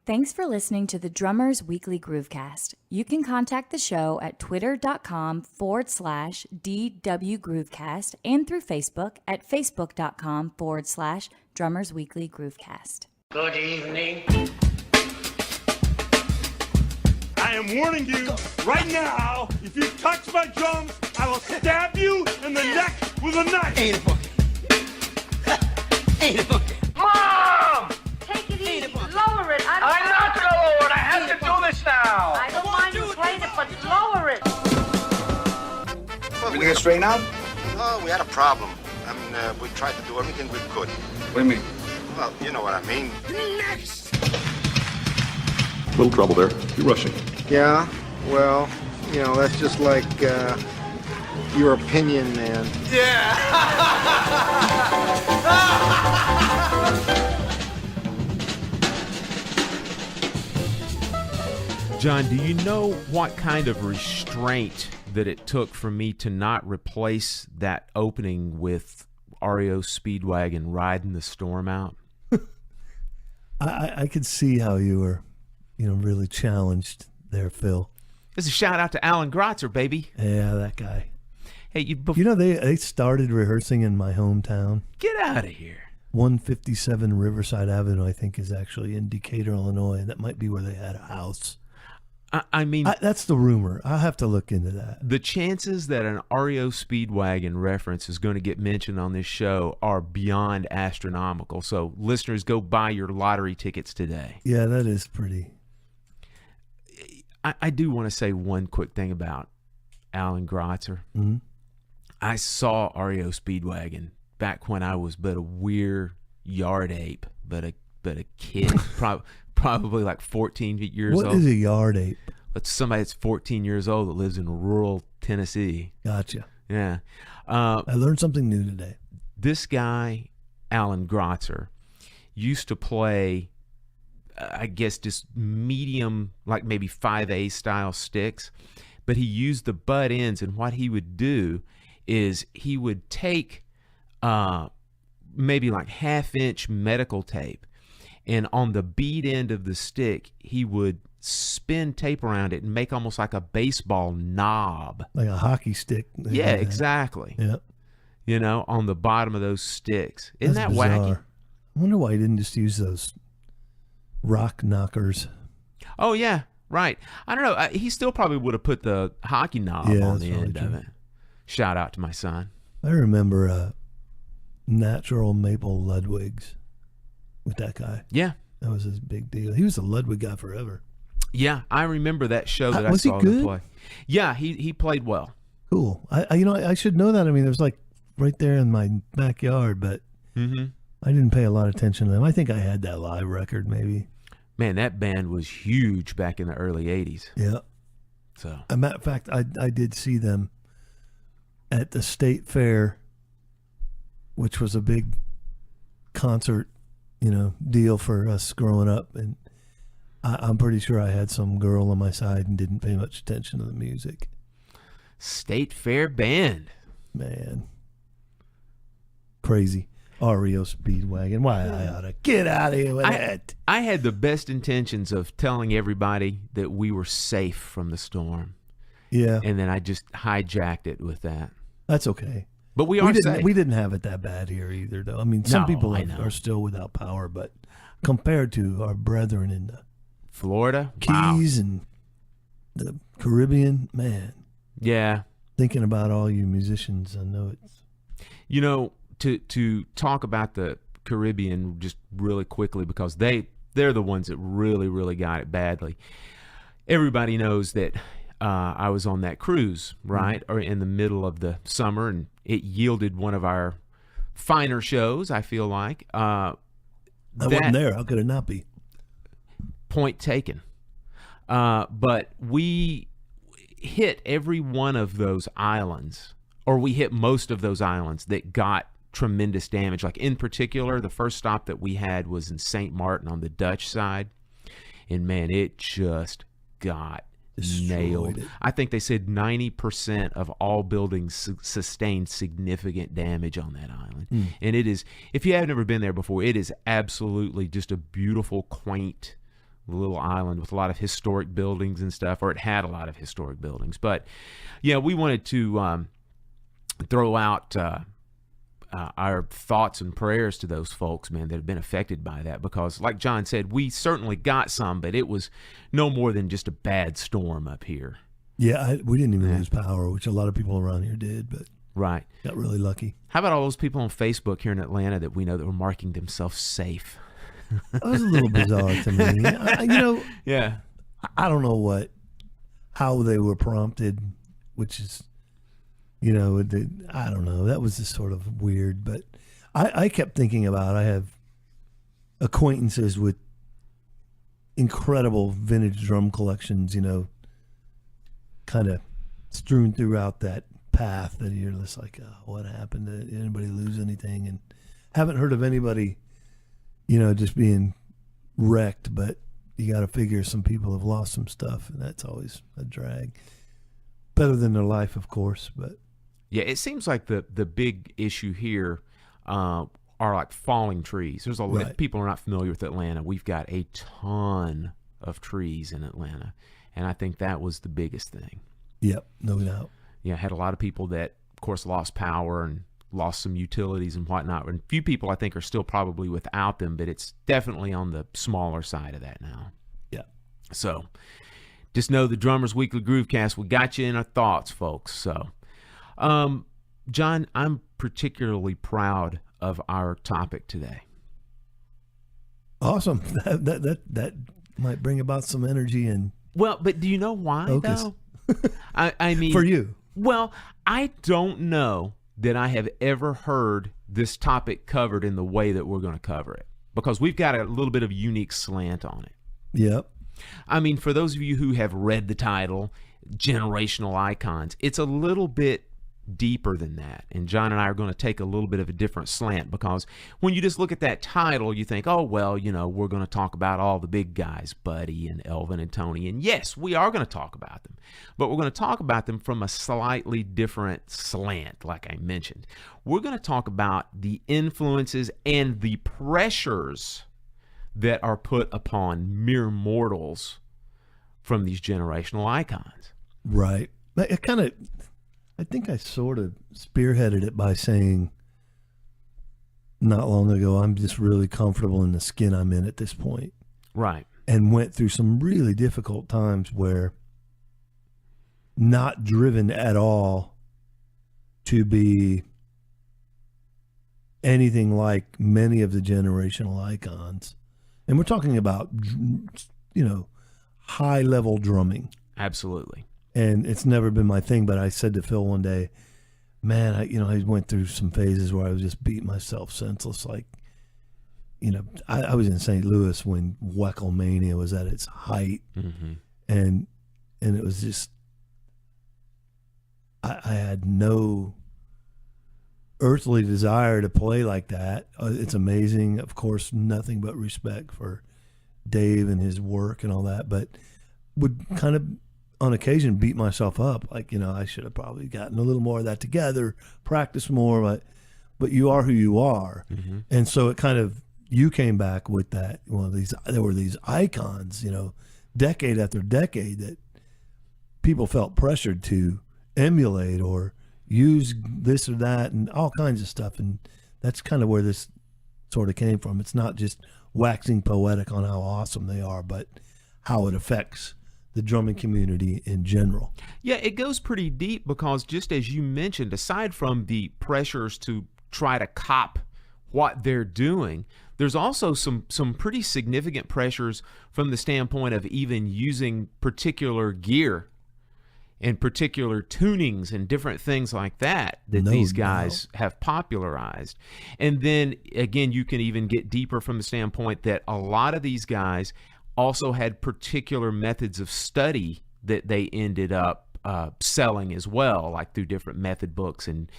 Thanks for listening to the Drummers Weekly Groovecast. You can contact the show at twitter.com/DW Groovecast and through Facebook at facebook.com/Drummers Weekly Groovecast. Good evening. I am warning you right now, if you touch my drums, I will stab you in the neck with a knife. Ain't a boogie. Ain't a boogie. Mom! Take it easy. Lower it. I'm not gonna lower it. I have to do this now. I don't mind you playing it, but lower it. Well, we get straightened out? Oh, we had a problem. I mean, we tried to do everything we could. What do you mean? Well, you know what I mean. Next! Little trouble there. You're rushing. Yeah, well, you know, that's just like your opinion, man. Yeah! John, do you know what kind of restraint that it took for me to not replace that opening with REO Speedwagon riding the storm out? I could see how you were, really challenged there, Phil. This is a shout out to Alan Grotzer, baby. Yeah, that guy. Hey, they started rehearsing in my hometown. Get out of here. 157 Riverside Avenue, I think, is actually in Decatur, Illinois. That might be where they had a house. I mean, that's the rumor. I'll have to look into that. The chances that an REO Speedwagon reference is going to get mentioned on this show are beyond astronomical. So, listeners, go buy your lottery tickets today. Yeah, that is pretty. I do want to say one quick thing about Alan Grotzer. Mm-hmm. I saw REO Speedwagon back when I was but a weird yard ape, but a kid, probably like 14 years old. What is a yard ape? It's somebody that's 14 years old that lives in rural Tennessee. Gotcha. Yeah. I learned something new today. This guy, Alan Grotzer, used to play, I guess, just medium, like maybe 5A style sticks, but he used the butt ends, and what he would do is he would take maybe like 1/2-inch medical tape, and on the bead end of the stick, he would spin tape around it and make almost like a baseball knob. Like a hockey stick. Yeah, exactly. Yep. On the bottom of those sticks. Isn't that bizarre. wacky? I wonder why he didn't just use those rock knockers. Oh, yeah, right. I don't know. He still probably would have put the hockey knob on the end of it. Shout out to my son. I remember natural maple Ludwigs with that guy. Yeah. That was his big deal. He was a Ludwig guy forever. Yeah, I remember that show that I saw him play. Yeah, he played well. Cool. I should know that. I mean, it was like right there in my backyard, but I didn't pay a lot of attention to them. I think I had that live record maybe. Man, that band was huge back in the early 80s. Yeah. So, as a matter of fact, I did see them at the State Fair, which was a big concert, deal for us growing up. And I'm pretty sure I had some girl on my side and didn't pay much attention to the music. State Fair band. Man. Crazy. REO Speedwagon. Why I ought to get out of here with that. I had the best intentions of telling everybody that we were safe from the storm. Yeah. And then I just hijacked it with that. That's okay. But we safe. We didn't have it that bad here either, though. I mean, some people are still without power, but compared to our brethren in the Florida, Keys and the Caribbean, man. Yeah. Thinking about all you musicians, I know it's. To talk about the Caribbean just really quickly, because they're the ones that really, really got it badly. Everybody knows that I was on that cruise, right, or in the middle of the summer, and it yielded one of our finer shows, I feel like. I wasn't there. How could it not be? Point taken. But we hit every one of those islands, or we hit most of those islands that got tremendous damage. Like, in particular, the first stop that we had was in St. Martin on the Dutch side, and man, it just got nailed. I think they said 90% of all buildings sustained significant damage on that island. And it is, if you have never been there before, it is absolutely just a beautiful, quaint a little island with a lot of historic buildings and stuff, or it had a lot of historic buildings. But yeah, we wanted to throw out our thoughts and prayers to those folks, man, that have been affected by that, because like John said, we certainly got some, but it was no more than just a bad storm up here. Yeah, we didn't even lose power, which a lot of people around here did, but right, got really lucky. How about all those people on Facebook here in Atlanta that we know that were marking themselves safe? That was a little bizarre to me. Yeah, I don't know how they were prompted, which is, I don't know. That was just sort of weird. But I kept thinking about, I have acquaintances with incredible vintage drum collections, kind of strewn throughout that path that you're just like, oh, what happened? Did anybody lose anything? And haven't heard of anybody, just being wrecked, but you got to figure some people have lost some stuff, and that's always a drag. Better than their life, of course, but. Yeah, it seems like the big issue here are like falling trees. There's a lot. If people are not familiar with Atlanta, we've got a ton of trees in Atlanta, and I think that was the biggest thing. Yep, no doubt. Yeah, had a lot of people that, of course, lost power and lost some utilities and whatnot. And a few people, I think, are still probably without them, but it's definitely on the smaller side of that now. Yeah. So just know the Drummers Weekly Groovecast, we got you in our thoughts, folks. So, John, I'm particularly proud of our topic today. Awesome. That might bring about some energy and well, but do you know why focus. Though? I mean, for you. Well, I don't know that I have ever heard this topic covered in the way that we're going to cover it, because we've got a little bit of a unique slant on it. Yep. I mean, for those of you who have read the title, Generational Icons, it's a little bit deeper than that. And John and I are going to take a little bit of a different slant, because when you just look at that title, you think, oh, well, we're going to talk about all the big guys, Buddy and Elvin and Tony. And yes, we are going to talk about them, but we're going to talk about them from a slightly different slant. Like I mentioned, we're going to talk about the influences and the pressures that are put upon mere mortals from these generational icons. Right. I think I sort of spearheaded it by saying not long ago, I'm just really comfortable in the skin I'm in at this point. Right. And went through some really difficult times where not driven at all to be anything like many of the generational icons. And we're talking about, high level drumming. Absolutely. And it's never been my thing, but I said to Phil one day, man, I went through some phases where I was just beating myself senseless. Like, I was in St. Louis when Weckelmania was at its height. Mm-hmm. And it was just, I had no earthly desire to play like that. It's amazing. Of course, nothing but respect for Dave and his work and all that, but would kind of, on occasion, beat myself up. Like, I should have probably gotten a little more of that together, practice more, but you are who you are. Mm-hmm. And so it kind of, you came back with that. Well, there were these icons, decade after decade that people felt pressured to emulate or use this or that and all kinds of stuff. And that's kind of where this sort of came from. It's not just waxing poetic on how awesome they are, but how it affects the drumming community in general. Yeah, it goes pretty deep, because just as you mentioned, aside from the pressures to try to cop what they're doing, there's also some pretty significant pressures from the standpoint of even using particular gear and particular tunings and different things like that these guys have popularized. And then again, you can even get deeper from the standpoint that a lot of these guys also had particular methods of study that they ended up selling as well, like through different method books and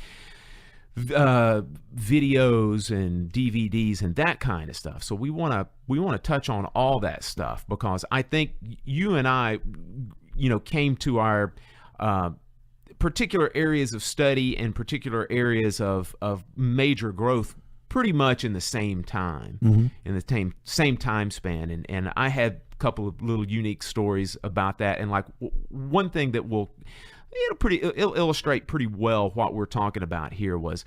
videos and DVDs and that kind of stuff. So we want to touch on all that stuff, because I think you and I, came to our particular areas of study and particular areas of major growth pretty much in the same time, mm-hmm. in the same time span. And I had couple of little unique stories about that. And like one thing that will it'll illustrate pretty well what we're talking about here was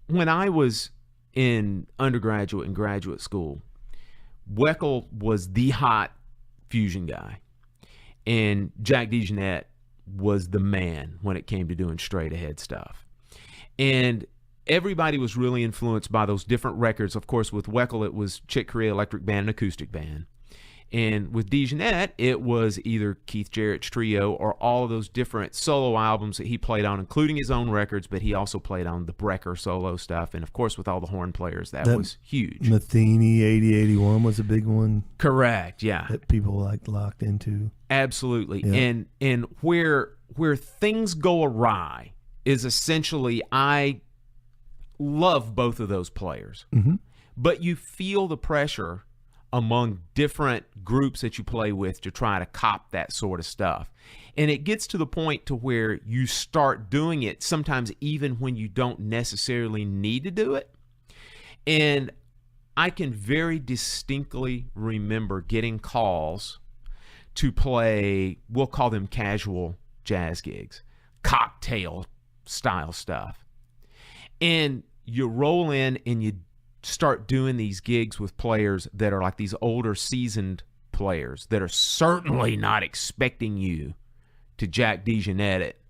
when I was in undergraduate and graduate school, Weckl was the hot fusion guy, and Jack DeJohnette was the man when it came to doing straight ahead stuff. And everybody was really influenced by those different records. Of course, with Weckl, it was Chick Corea Electric Band and Acoustic Band. And with DeJohnette, it was either Keith Jarrett's Trio or all of those different solo albums that he played on, including his own records, but he also played on the Brecker solo stuff. And, of course, with all the horn players, that was huge. Matheny 8081 was a big one. Correct, yeah. That people like locked into. Absolutely. Yeah. And where things go awry is essentially I love both of those players. Mm-hmm. But you feel the pressure among different groups that you play with to try to cop that sort of stuff. And it gets to the point to where you start doing it sometimes even when you don't necessarily need to do it. And I can very distinctly remember getting calls to play, we'll call them casual jazz gigs, cocktail style stuff. And you roll in and you start doing these gigs with players that are like these older seasoned players that are certainly not expecting you to Jack DeJohnette it.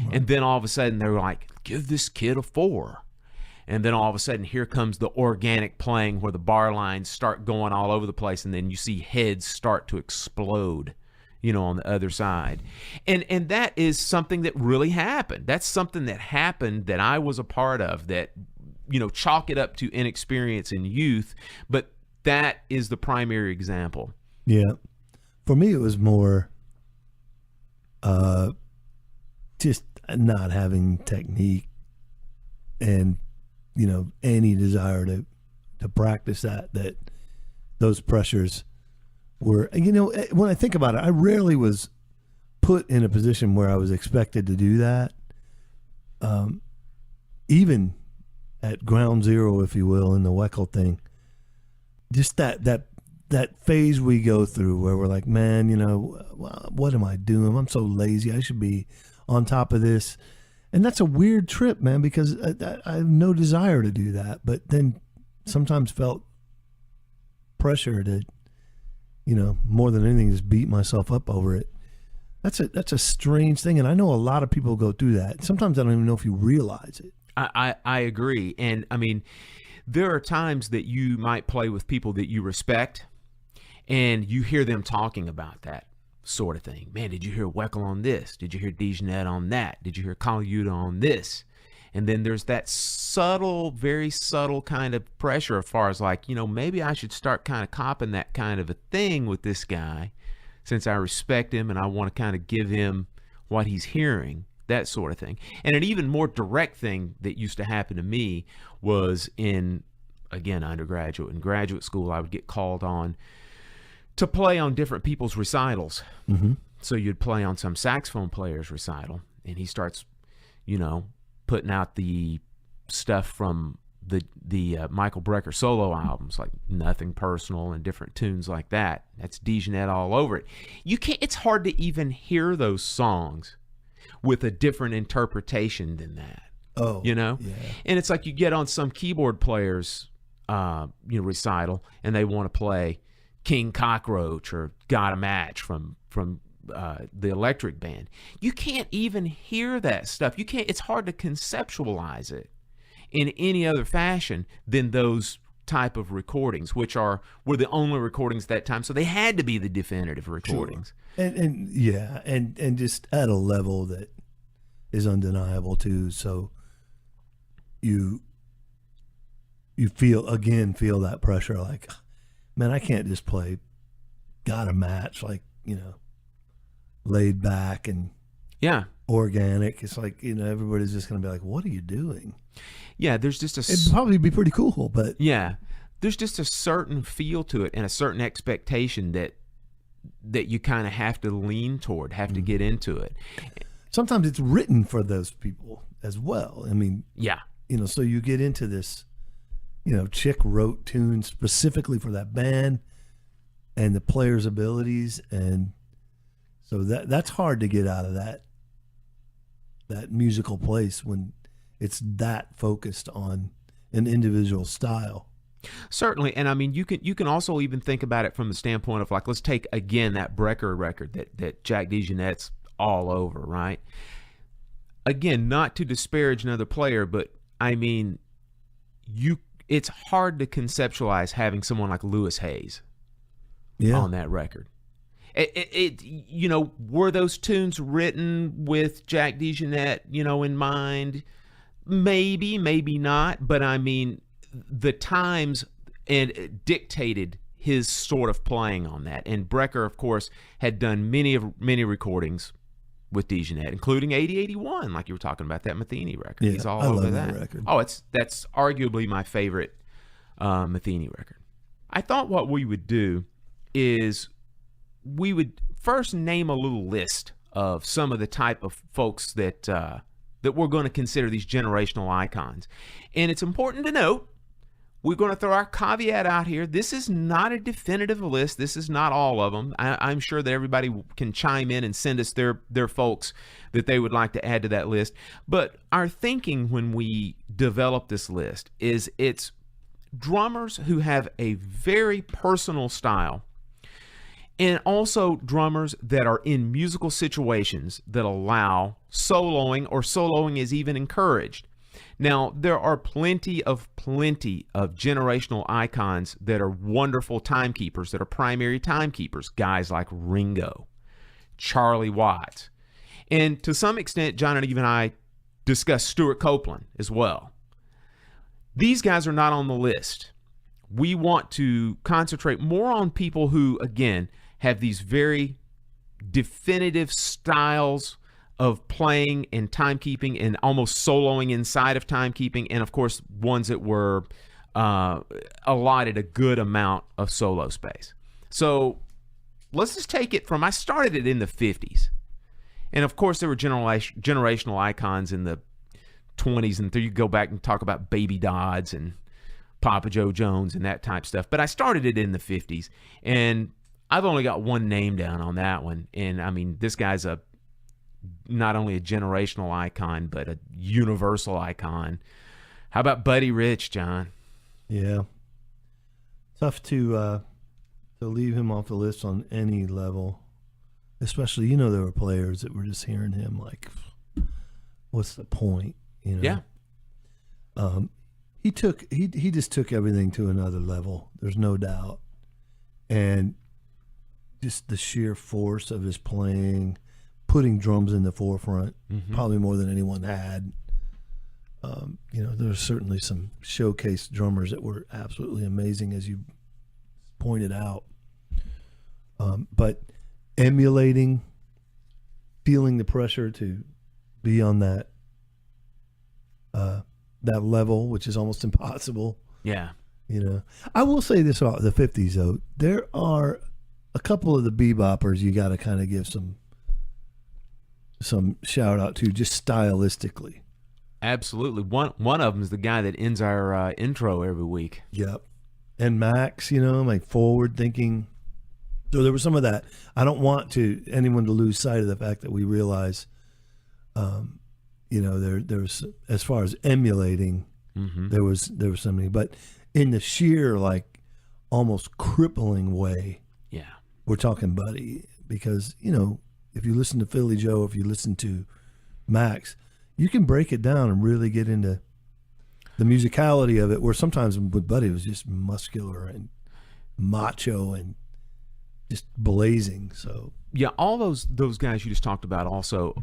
Right. And then all of a sudden they're like, give this kid a 4. And then all of a sudden here comes the organic playing where the bar lines start going all over the place, and then you see heads start to explode, on the other side. And that is something that really happened. That's something that happened that I was a part of that, chalk it up to inexperience in youth, but that is the primary example. Yeah. For me, it was more just not having technique and, any desire to practice that those pressures were, when I think about it, I rarely was put in a position where I was expected to do that. Even at ground zero, if you will, in the Weckl thing, just that phase we go through where we're like, man, what am I doing? I'm so lazy. I should be on top of this. And that's a weird trip, man, because I have no desire to do that. But then sometimes felt pressure to, more than anything, just beat myself up over it. That's a strange thing. And I know a lot of people go through that. Sometimes I don't even know if you realize it. I agree. And I mean, there are times that you might play with people that you respect and you hear them talking about that sort of thing. Man, did you hear Weckl on this? Did you hear DeJohnette on that? Did you hear Kalyuta on this? And then there's that subtle, very subtle kind of pressure as far as like, maybe I should start kind of copping that kind of a thing with this guy since I respect him and I want to kind of give him what he's hearing. That sort of thing. And an even more direct thing that used to happen to me was in, again, undergraduate and graduate school, I would get called on to play on different people's recitals. Mm-hmm. So you'd play on some saxophone player's recital, and he starts, putting out the stuff from the Michael Brecker solo albums, like Nothing Personal and different tunes like that. That's DeJohnette all over it. It's hard to even hear those songs with a different interpretation than that. Oh, Yeah. And it's like you get on some keyboard player's, recital, and they want to play King Cockroach or Got a Match from the Electric Band. You can't even hear that stuff. It's hard to conceptualize it in any other fashion than those type of recordings, which were the only recordings at that time. So they had to be the definitive recordings. Sure. And just at a level that is undeniable too. So you feel that pressure, like, man, I can't just play Got a Match, like, laid back and organic. It's like, everybody's just going to be like, what are you doing? Yeah, there's just it'd probably be pretty cool, but yeah, there's just a certain feel to it and a certain expectation that you kind of have to lean toward, have to get into it. Sometimes it's written for those people as well. I mean, yeah, so you get into this, Chick wrote tunes specifically for that band, and the player's abilities, and so that's hard to get out of that musical place when it's that focused on an individual style. Certainly, and I mean you can also even think about it from the standpoint of, like, let's take again that Brecker record that Jack DeJohnette's all over, right? Again, not to disparage another player, but I mean it's hard to conceptualize having someone like Lewis Hayes on that record. Were those tunes written with Jack DeJohnette, in mind? Maybe, maybe not. But I mean, the times and dictated his sort of playing on that. And Brecker, of course, had done many recordings with DeJohnette, including 8081, like you were talking about, that Matheny record. Yeah, He's all I over love that. that record. Oh, that's arguably my favorite Matheny record. I thought what we would do is we would first name a little list of some of the type of folks that we're going to consider these generational icons. And it's important to note, we're going to throw our caveat out here. This is not a definitive list. This is not all of them. I'm sure that everybody can chime in and send us their folks that they would like to add to that list. But our thinking when we develop this list is it's drummers who have a very personal style, and also drummers that are in musical situations that allow soloing, or soloing is even encouraged. Now, there are plenty of generational icons that are wonderful timekeepers, that are primary timekeepers, guys like Ringo, Charlie Watts, and to some extent, John and even I discussed Stuart Copeland as well. These guys are not on the list. We want to concentrate more on people who, again, have these very definitive styles of playing and timekeeping and almost soloing inside of timekeeping, and of course ones that were allotted a good amount of solo space. So let's just take it from, I started it in the 50s, and of course there were generational icons in the 20s, and you go back and talk about Baby Dodds and Papa Joe Jones and that type stuff, but I started it in the 50s, and I've only got one name down on that one, and I mean, this guy's not only a generational icon, but a universal icon. How about Buddy Rich, John? Yeah. Tough to leave him off the list on any level, especially, there were players that were just hearing him like, what's the point? Yeah. He just took everything to another level. There's no doubt. And just the sheer force of his playing, putting drums in the forefront, probably more than anyone had. There's certainly some showcase drummers that were absolutely amazing, as you pointed out. But emulating, feeling the pressure to be on that level, which is almost impossible. Yeah. I will say this about the 50s, though. There are a couple of the beboppers you got to kind of give some shout out to, just stylistically. Absolutely. One of them is the guy that ends our intro every week. Yep. And Max, like forward thinking. So there was some of that. I don't want anyone to lose sight of the fact that we realize, there's, as far as emulating, there was something, but in the sheer, like, almost crippling way. Yeah. We're talking Buddy, because, if you listen to Philly Joe, if you listen to Max, you can break it down and really get into the musicality of it, where sometimes with Buddy it was just muscular and macho and just blazing. So yeah, all those guys you just talked about also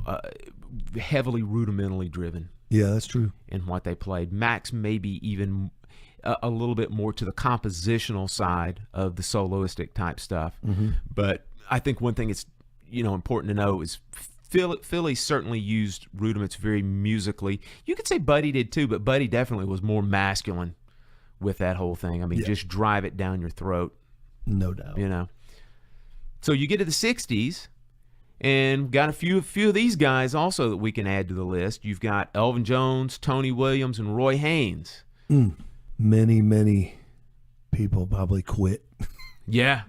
heavily rudimentally driven. Yeah, that's true. In what they played. Max maybe even a little bit more to the compositional side of the soloistic type stuff. But I think one thing it's important to know is Philly certainly used rudiments very musically. You could say Buddy did too, but Buddy definitely was more masculine with that whole thing. I mean, just drive it down your throat. No doubt. So you get to the 60s, and got a few of these guys also that we can add to the list. You've got Elvin Jones, Tony Williams, and Roy Haynes. Many people probably quit. Yeah.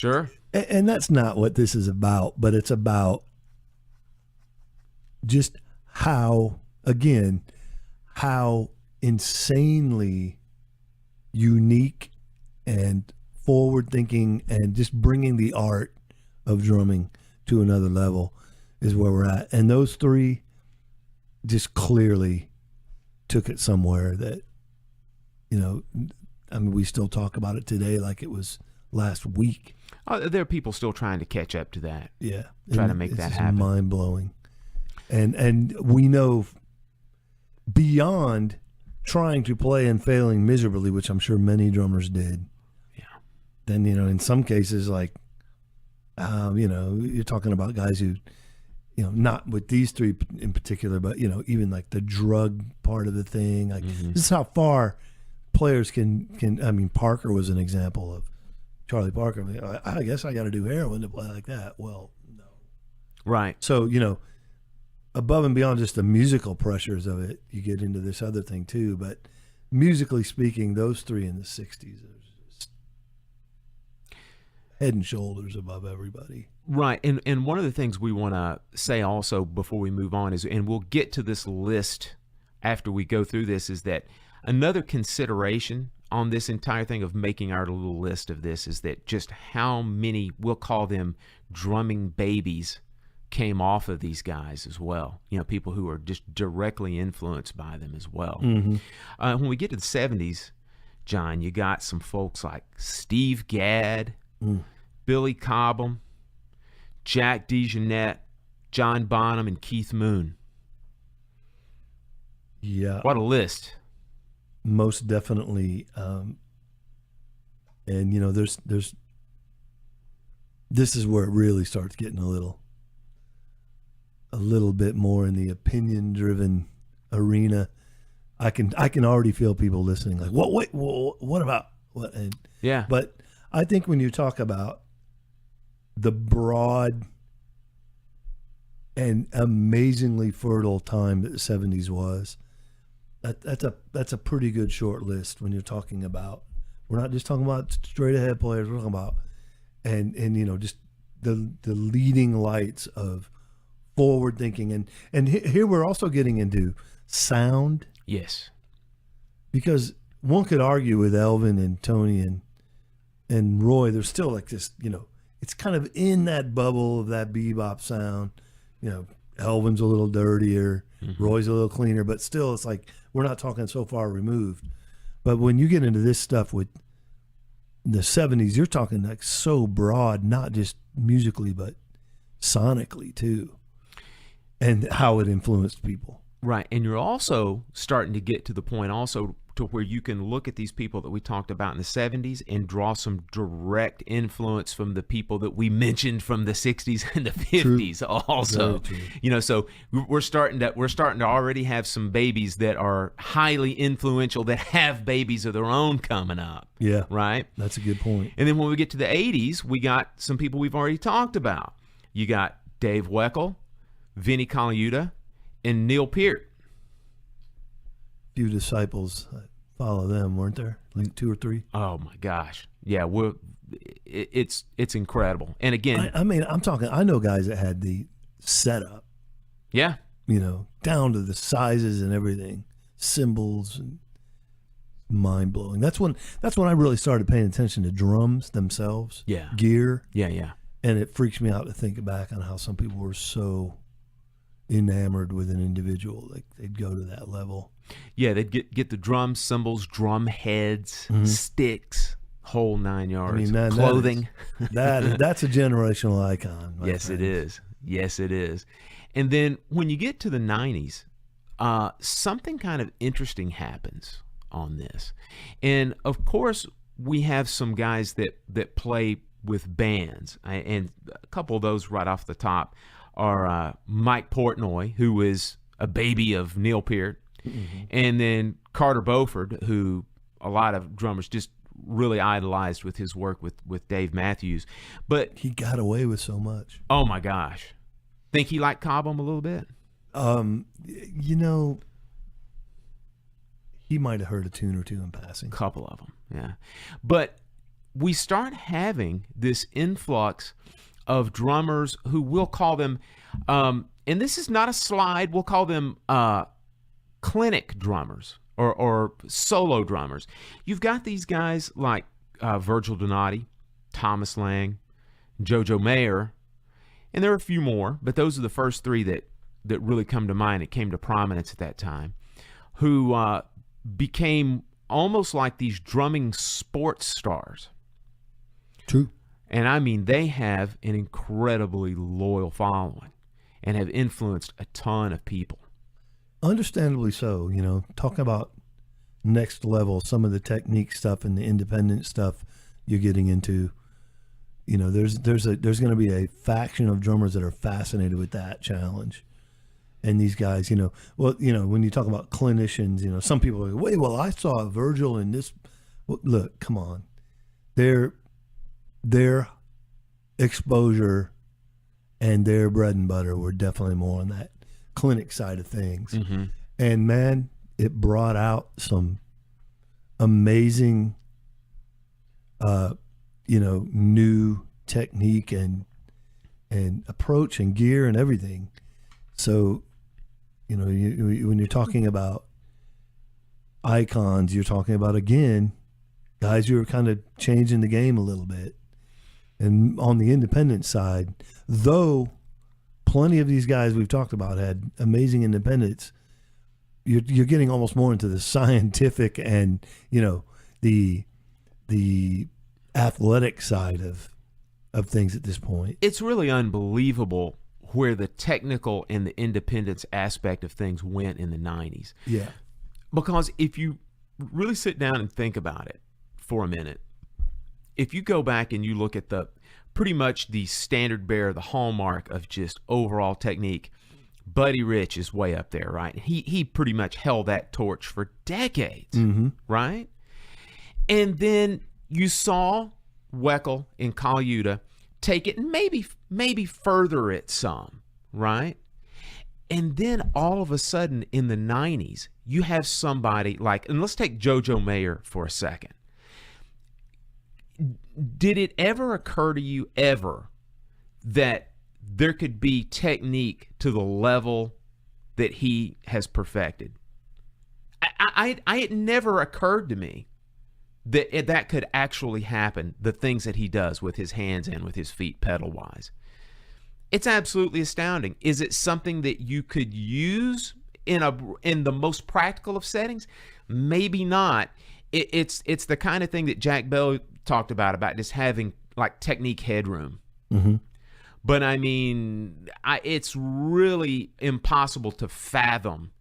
Sure. And that's not what this is about, but it's about just how insanely unique and forward-thinking and just bringing the art of drumming to another level is where we're at. And those three just clearly took it somewhere that, we still talk about it today like it was last week. There are people still trying to catch up to that. Yeah. Try to make that happen. Mind-blowing. And we know beyond trying to play and failing miserably, which I'm sure many drummers did. Yeah. Then, in some cases, like, you're talking about guys who, not with these three in particular, but, even like the drug part of the thing. Like, this is how far players can. Parker was an example of Charlie Parker. I guess I got to do heroin to play like that. Well, no. Right. So, above and beyond just the musical pressures of it, you get into this other thing too. But musically speaking, those three in the 60s are just head and shoulders above everybody. Right. And one of the things we want to say also before we move on is, and we'll get to this list after we go through this, is that another consideration on this entire thing of making our little list of this is that just how many, we'll call them drumming babies, came off of these guys as well. People who are just directly influenced by them as well. When we get to the 70s, John, you got some folks like Steve Gadd, Billy Cobham, Jack DeJohnette, John Bonham, and Keith Moon. Yeah. What a list. Most definitely. And, there's this is where it really starts getting a little bit more in the opinion-driven arena. I can already feel people listening like, what about what? And, yeah. But I think when you talk about the broad and amazingly fertile time that the 70s was, that's a pretty good short list when you're talking about. We're not just talking about straight ahead players. We're talking about and just the leading lights of forward thinking, and here we're also getting into sound. Yes, because one could argue with Elvin and Tony and Roy, there's still like this, it's kind of in that bubble of that bebop sound. Elvin's a little dirtier, Roy's a little cleaner, but still it's like we're not talking so far removed. But when you get into this stuff with the 70s, you're talking like so broad, not just musically but sonically too. And how it influenced people. Right. And you're also starting to get to the point also to where you can look at these people that we talked about in the 70s and draw some direct influence from the people that we mentioned from the 60s and the 50s. True. Also. So we're starting to already have some babies that are highly influential that have babies of their own coming up. Yeah. Right? That's a good point. And then when we get to the 80s, we got some people we've already talked about. You got Dave Weckl, Vinnie Colaiuta, and Neil Peart. Few disciples follow them, weren't there? Like 2 or 3. Oh my gosh, yeah, it's incredible. And again, I'm talking. I know guys that had the setup. Yeah, down to the sizes and everything, cymbals, and mind blowing. That's when I really started paying attention to drums themselves. Yeah, gear. Yeah. And it freaks me out to think back on how some people were so enamored with an individual, like they'd go to that level. Yeah, they'd get the drums, cymbals, drum heads, sticks, whole 9 yards. Clothing. That's a generational icon. Yes, friend. It is. Yes, it is. And then when you get to the 90s, something kind of interesting happens on this. And of course, we have some guys that play with bands, and a couple of those right off the top are Mike Portnoy, who is a baby of Neil Peart, and then Carter Beauford, who a lot of drummers just really idolized with his work with Dave Matthews. But he got away with so much. Oh my gosh. Think he liked Cobham a little bit? He might have heard a tune or two in passing. A couple of them, yeah. But we start having this influx of drummers who we'll call them, and this is not a slide, we'll call them clinic drummers or solo drummers. You've got these guys like Virgil Donati, Thomas Lang, Jojo Mayer, and there are a few more, but those are the first three that really come to mind. It came to prominence at that time, who became almost like these drumming sports stars. True. And I mean, they have an incredibly loyal following and have influenced a ton of people. Understandably so. You know, talking about next level, some of the technique stuff and the independent stuff you're getting into. You know, there's going to be a faction of drummers that are fascinated with that challenge. And these guys, you know, well, you know, when you talk about clinicians, you know, some people are like, wait, well, I saw Virgil in this. Well, look, come on. Their exposure and their bread and butter were definitely more on that clinic side of things. Mm-hmm. And man, it brought out some amazing, you know, new technique and approach and gear and everything. So, you know, when you're talking about icons, you're talking about, again, guys who are kind of changing the game a little bit. And on the independent side, though plenty of these guys we've talked about had amazing independence, you're getting almost more into the scientific and, you know, the athletic side of things at this point. It's really unbelievable where the technical and the independence aspect of things went in the 90s. Yeah. Because if you really sit down and think about it for a minute, if you go back and you look at pretty much the standard bearer, the hallmark of just overall technique, Buddy Rich is way up there, right? He pretty much held that torch for decades, Mm-hmm. right? And then you saw Weckl in Caliuta take it and maybe further it some, right? And then all of a sudden in the 90s, you have somebody like, and let's take Jojo Mayer for a second. Did it ever occur to you that there could be technique to the level that he has perfected? It never occurred to me that could actually happen, the things that he does with his hands and with his feet pedal-wise. It's absolutely astounding. Is it something that you could use in the most practical of settings? Maybe not. It's the kind of thing that Jack Bell talked about just having like technique headroom. Mm-hmm. But I mean, it's really impossible to fathom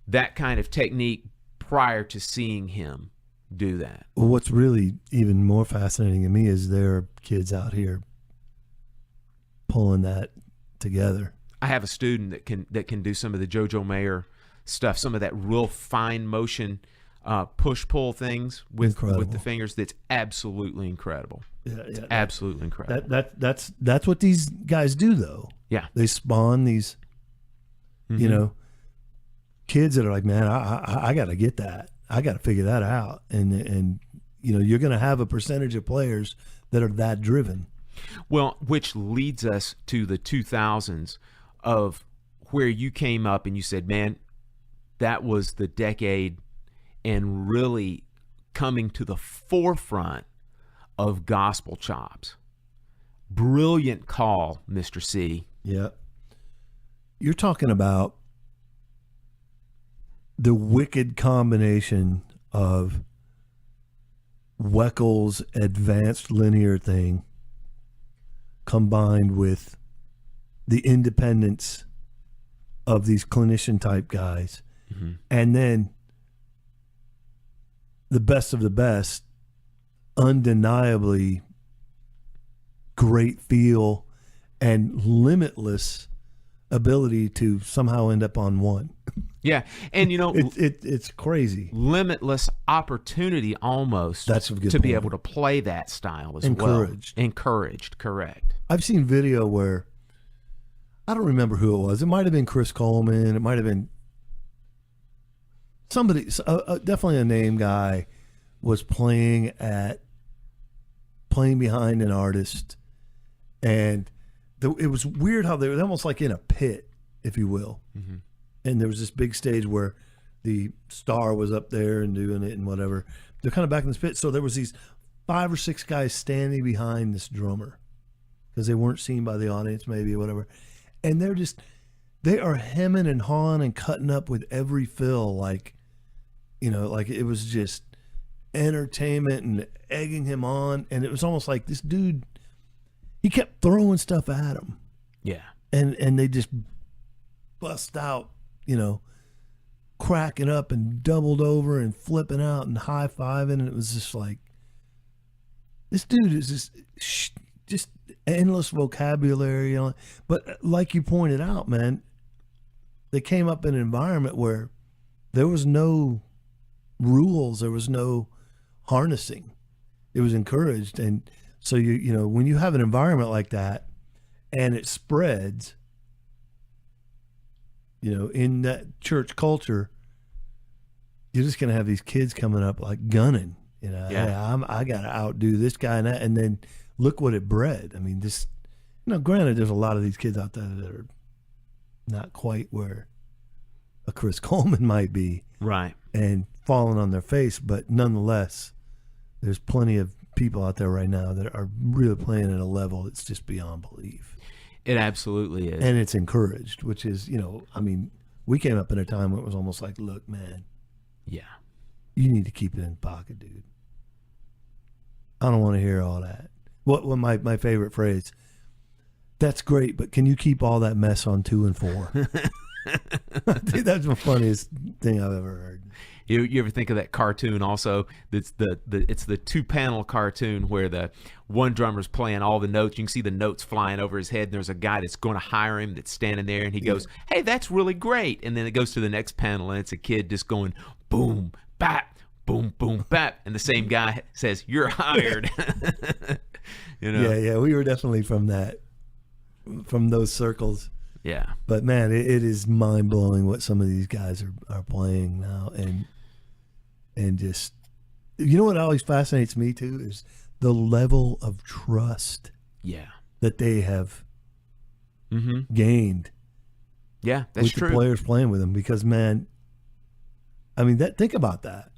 that kind of technique prior to seeing him do that. Well, what's really even more fascinating to me is there are kids out here pulling that together. I have a student that can do some of the Jojo Mayer stuff, some of that real fine motion push-pull things with the fingers. That's absolutely incredible. Yeah, absolutely incredible. That's what these guys do, though. Yeah, they spawn these, mm-hmm. you know, kids that are like, man, I got to get that. I got to figure that out. And you know, you're going to have a percentage of players that are that driven. Well, which leads us to the 2000s of where you came up and you said, man, that was the decade and really coming to the forefront of gospel chops. Brilliant call, Mr. C. Yeah. You're talking about the wicked combination of Weckl's advanced linear thing combined with the independence of these clinician type guys. Mm-hmm. And then the best of the best, undeniably great feel and limitless ability to somehow end up on one. Yeah, and you know, it's crazy. Limitless opportunity almost. That's a good to point. be able to play that style as Encouraged. well. Encouraged, correct. I've seen video where I don't remember who it was. It might have been Chris Coleman. It might have been somebody, definitely a name guy, was playing at playing behind an artist, and it was weird how they were almost like in a pit, if you will. Mm-hmm. And there was this big stage where the star was up there and doing it and whatever. They're kind of back in this pit. So there was these 5 or 6 guys standing behind this drummer because they weren't seen by the audience, maybe, or whatever. And they are hemming and hawing and cutting up with every fill, like it was just entertainment and egging him on. And it was almost like this dude, he kept throwing stuff at him. Yeah. And they just bust out, cracking up and doubled over and flipping out and high-fiving. And it was just like, this dude is just endless vocabulary. But like you pointed out, man, they came up in an environment where there was no rules. There was no harnessing. It was encouraged. And so, when you have an environment like that and it spreads, in that church culture, you're just going to have these kids coming up like gunning, Yeah. Hey, I got to outdo this guy and that. And then look what it bred. I mean, this, granted, there's a lot of these kids out there that are not quite where a Chris Coleman might be. Right. And falling on their face. But nonetheless, there's plenty of people out there right now that are really playing at a level that's just beyond belief. It absolutely is. And it's encouraged, which is, we came up in a time when it was almost like, look, man. Yeah. You need to keep it in the pocket, dude. I don't want to hear all that. What my favorite phrase, that's great, but can you keep all that mess on 2 and 4? Dude, that's the funniest thing I've ever heard. You ever think of that cartoon also? It's the 2-panel cartoon where the one drummer's playing all the notes. You can see the notes flying over his head, and there's a guy that's going to hire him that's standing there, and he goes, hey, that's really great. And then it goes to the next panel, and it's a kid just going, boom, bap, boom, boom, bap. And the same guy says, you're hired. Yeah, we were definitely from those circles. Yeah. But, man, it is mind-blowing what some of these guys are playing now. And just, what always fascinates me, too, is the level of trust that they have gained. Yeah, that's with true. The players playing with them. Because, man, I mean, think about that.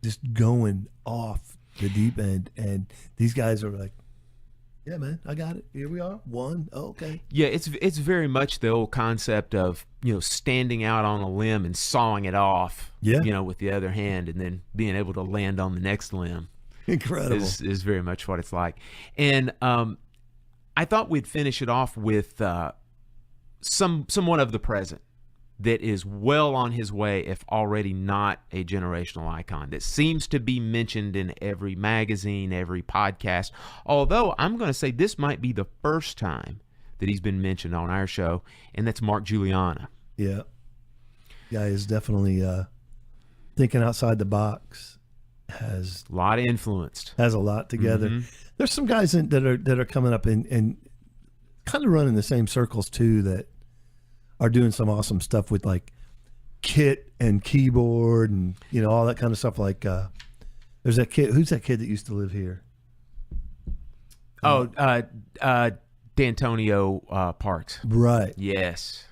Just going off the deep end. And these guys are like, yeah, man, I got it. Here we are. 1. Oh, okay. Yeah, it's very much the old concept of, standing out on a limb and sawing it off, with the other hand, and then being able to land on the next limb. Incredible. Is very much what it's like. And I thought we'd finish it off with someone of the present that is well on his way, if already not a generational icon, that seems to be mentioned in every magazine, every podcast. Although I'm going to say this might be the first time that he's been mentioned on our show, and that's Mark Juliana. Yeah. Guy is definitely thinking outside the box. Has a lot of influenced. Has a lot together. Mm-hmm. There's some guys that are coming up and kind of running the same circles too, that are doing some awesome stuff with like kit and keyboard and all that kind of stuff. Like there's that kid. Who's that kid that used to live here? D'Antonio Parks. Right. Yes.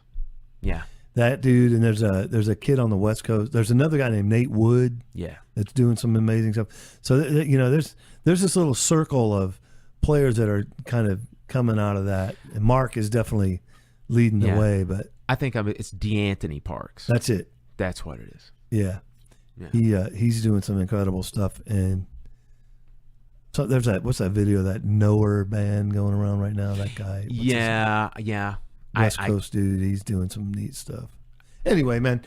Yeah. That dude. And there's a kid on the West Coast. There's another guy named Nate Wood. Yeah. That's doing some amazing stuff. So there's this little circle of players that are kind of coming out of that. And Mark is definitely leading the way, but I think it's D'Anthony Parks. That's it. That's what it is. Yeah. He's doing some incredible stuff. And so there's what's that video, that Knower band going around right now, that guy? Yeah. West Coast dude, he's doing some neat stuff. Anyway, man,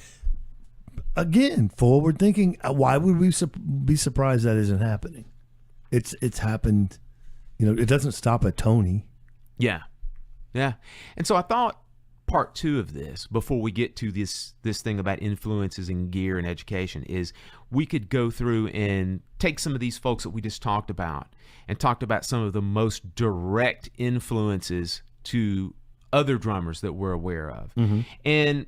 again, forward thinking, why would we be surprised that isn't happening? It's happened, it doesn't stop at Tony. Yeah. Yeah. And so I thought part 2 of this, before we get to this thing about influences in gear and education, is we could go through and take some of these folks that we just talked about and talked about some of the most direct influences to other drummers that we're aware of. Mm-hmm. And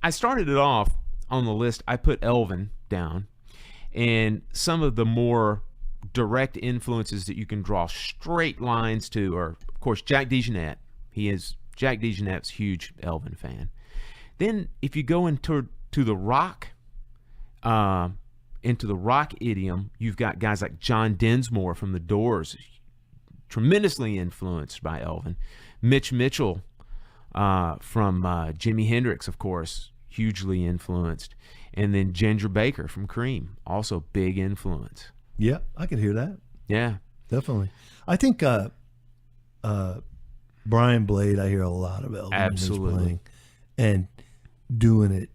I started it off on the list. I put Elvin down, and some of the more direct influences that you can draw straight lines to are, of course, Jack DeJohnette. Jack DeJohnette's a huge Elvin fan. Then if you go into the rock idiom, you've got guys like John Densmore from The Doors, tremendously influenced by Elvin. Mitch Mitchell from Jimi Hendrix, of course, hugely influenced. And then Ginger Baker from Cream, also big influence. Yeah, I could hear that. Yeah. Definitely. I think Brian Blade, I hear a lot of Elvin in his playing, and doing it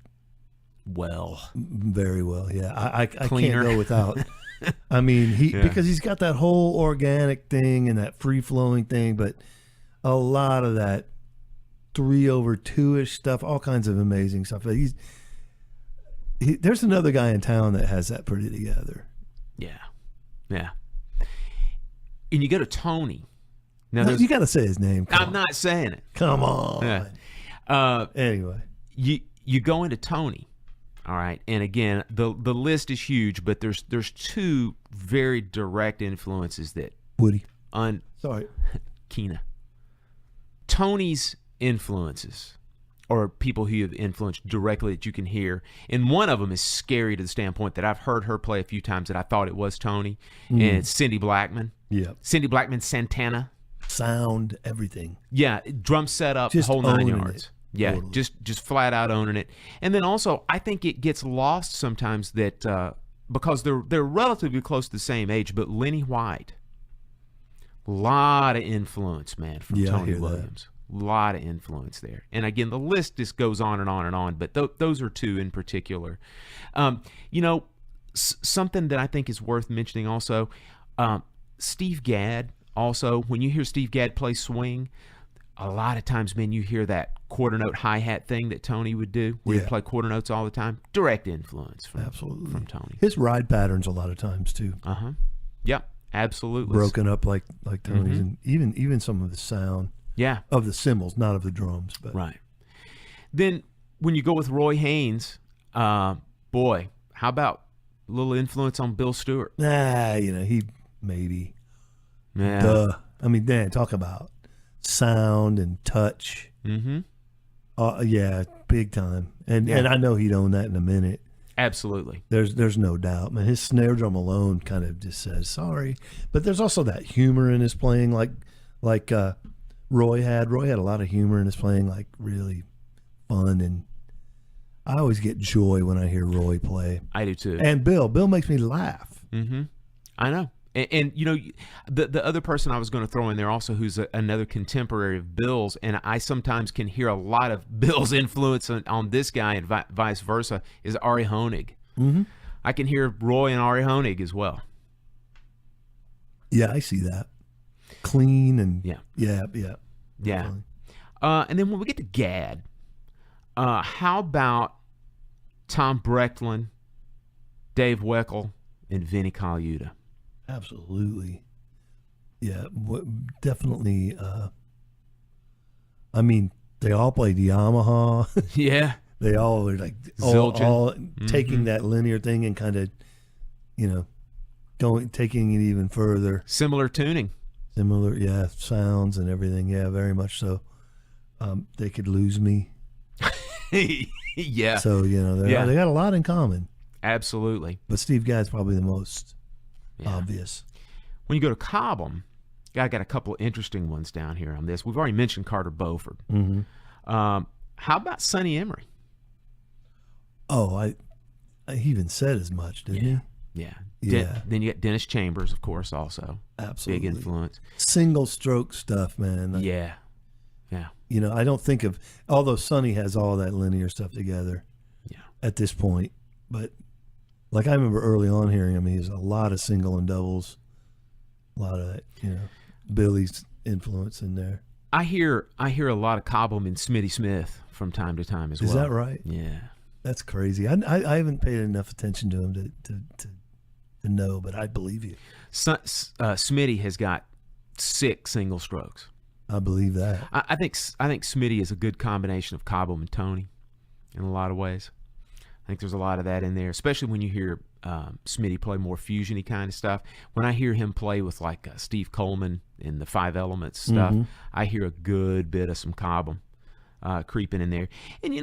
very well. Yeah, I can't go without. I mean, because he's got that whole organic thing and that free flowing thing, but a lot of that 3/2-ish stuff, all kinds of amazing stuff. There's another guy in town that has that pretty together. Yeah. And you go to Tony. Now No, you got to say his name. I'm not saying it. Come on. Yeah. Anyway, you go into Tony, all right. And again, the list is huge, but there's two very direct influences that Woody. Sorry, Keena. Tony's influences, or people who have influenced directly that you can hear, and one of them is scary to the standpoint that I've heard her play a few times that I thought it was Tony, and it's Cindy Blackman. Yeah. Cindy Blackman, Santana. Sound, everything. Yeah, drum setup, Just the whole 9 owning yards. it. Yeah, Totally. just flat out owning it. And then also, I think it gets lost sometimes that because they're relatively close to the same age, but Lenny White, a lot of influence, man, from Yeah, I Tony hear that. Williams. A lot of influence there. And again, the list just goes on and on and on, but those are two in particular. Something that I think is worth mentioning also, Steve Gadd. Also, when you hear Steve Gadd play swing, a lot of times, man, you hear that quarter note hi-hat thing that Tony would do, where he'd play quarter notes all the time. Direct influence from Tony. His ride patterns a lot of times too. Yep, absolutely. Broken up like Tony's, and even some of the sound. Yeah. Of the cymbals, not of the drums, but right. Then when you go with Roy Haynes, boy, how about a little influence on Bill Stewart? He maybe. Yeah. I mean, Dan, talk about sound and touch. Mm-hmm. Yeah, big time. And I know he'd own that in a minute. Absolutely. There's no doubt, man. His snare drum alone kind of just says sorry. But there's also that humor in his playing, like Roy had. Roy had a lot of humor in his playing, like really fun, and I always get joy when I hear Roy play. I do too. And Bill makes me laugh. Mm-hmm. I know. And the other person I was going to throw in there also, who's another contemporary of Bill's, and I sometimes can hear a lot of Bill's influence on this guy and vice versa, is Ari Honig. Mm-hmm. I can hear Roy and Ari Honig as well. Yeah, I see that. Clean and yeah. And then when we get to Gadd, how about Tom Brechtlin, Dave Weckl, and Vinnie Colaiuta? Absolutely. Yeah, definitely. I mean, they all played Yamaha. Yeah. They all were like all taking that linear thing and kind of, taking it even further. Similar tuning. Similar, sounds and everything. Yeah, very much so. They could lose me. Yeah. So, they got a lot in common. Absolutely. But Steve Gadd's probably the most obvious. When you go to Cobham, I got a couple of interesting ones down here on this. We've already mentioned Carter Beauford. Mm-hmm. How about Sonny Emery? Oh, I he even said as much, didn't he? Yeah. Then you got Dennis Chambers, of course, also. Absolutely. Big influence. Single stroke stuff, man. Yeah. I don't think of, although Sonny has all that linear stuff together at this point, but like I remember early on hearing him, he has a lot of single and doubles, a lot of that, Billy's influence in there. I hear a lot of Cobham and Smitty Smith from time to time as well. Is that right? Yeah. That's crazy. I haven't paid enough attention to him to know, but I believe you. Smitty has got 6 single strokes. I believe that. I think Smitty is a good combination of Cobham and Tony in a lot of ways. I think there's a lot of that in there, especially when you hear Smitty play more fusion-y kind of stuff. When I hear him play with like Steve Coleman in the Five Elements stuff, I hear a good bit of some Cobham creeping in there. And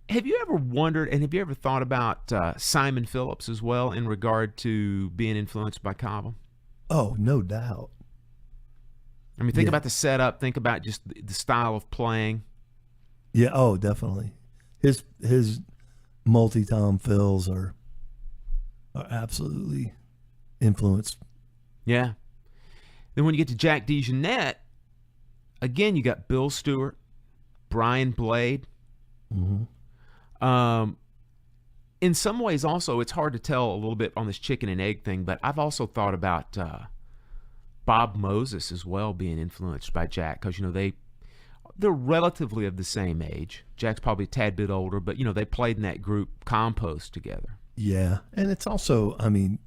have you ever wondered, and have you ever thought about Simon Phillips as well in regard to being influenced by Cobham? Oh, no doubt. I mean, think about the setup. Think about just the style of playing. Yeah. Oh, definitely. His multi-tom fills are absolutely influenced. Yeah. Then when you get to Jack DeJohnette, again, you got Bill Stewart, Brian Blade. In some ways, also, it's hard to tell a little bit on this chicken and egg thing, but I've also thought about Bob Moses as well being influenced by Jack, because they're relatively of the same age. Jack's probably a tad bit older, but they played in that group Compost together. Yeah, and it's also, I mean,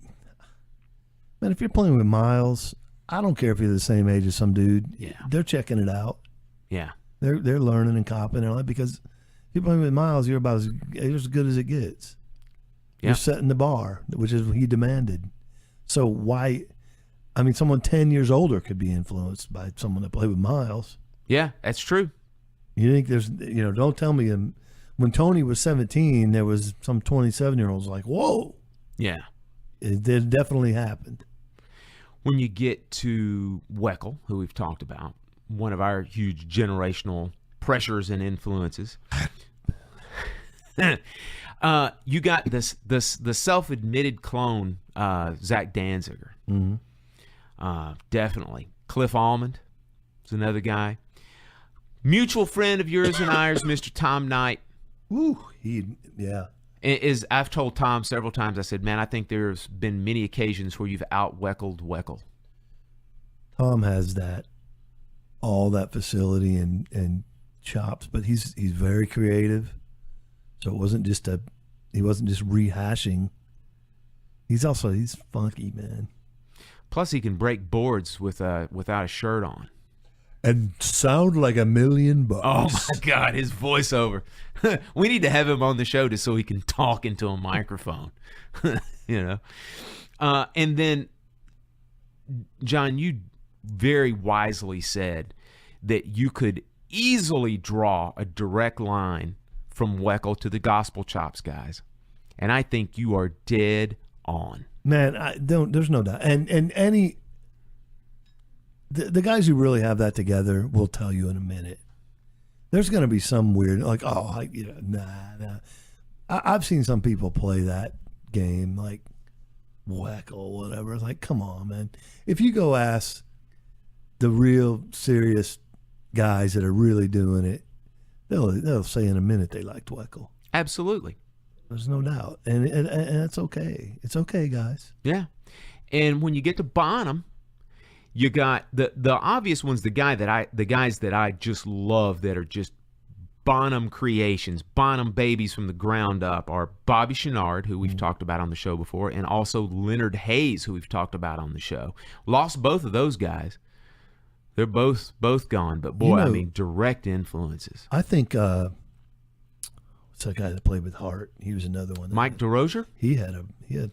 man, if you're playing with Miles, I don't care if you're the same age as some dude. Yeah, they're checking it out. Yeah, they're learning and copying and all that, because if you're playing with Miles, you're about as good as it gets. Yeah. You're setting the bar, which is what he demanded. So why? I mean, someone 10 years older could be influenced by someone that played with Miles. Yeah, that's true. You think there's, don't tell me when Tony was 17, there was some 27-year-olds like, whoa. Yeah. It definitely happened. When you get to Weckl, who we've talked about, one of our huge generational pressures and influences, you got the self-admitted clone, Zach Danziger. Definitely. Cliff Almond is another guy. Mutual friend of yours and ours, Mr. Tom Knight. Ooh, I've told Tom several times, I said, man, I think there's been many occasions where you've out-Weckled Weckl. Tom has all that facility and chops, but he's very creative. So it wasn't just he wasn't just rehashing. He's funky, man. Plus, he can break boards without a shirt on. And sound like $1 million. Oh my God, his voiceover. We need to have him on the show just so he can talk into a microphone. And then, John, you very wisely said that you could easily draw a direct line from Weckl to the Gospel Chops guys. And I think you are dead on. Man, there's no doubt. And the guys who really have that together will tell you in a minute. There's going to be some weird, like, nah. I've seen some people play that game, like Weckl, whatever. It's like, come on, man. If you go ask the real serious guys that are really doing it, they'll say in a minute they liked Weckl. Absolutely. There's no doubt. And it's okay. It's okay, guys. Yeah. And when you get to Bonham, you got the obvious ones, the guys that I just love that are just Bonham creations, Bonham babies from the ground up, are Bobby Chenard, who we've talked about on the show before, and also Leonard Hayes, who we've talked about on the show. Lost both of those guys. They're both gone, but boy, I mean, direct influences. I think what's that guy that played with Hart? He was another one. Mike DeRozier? He had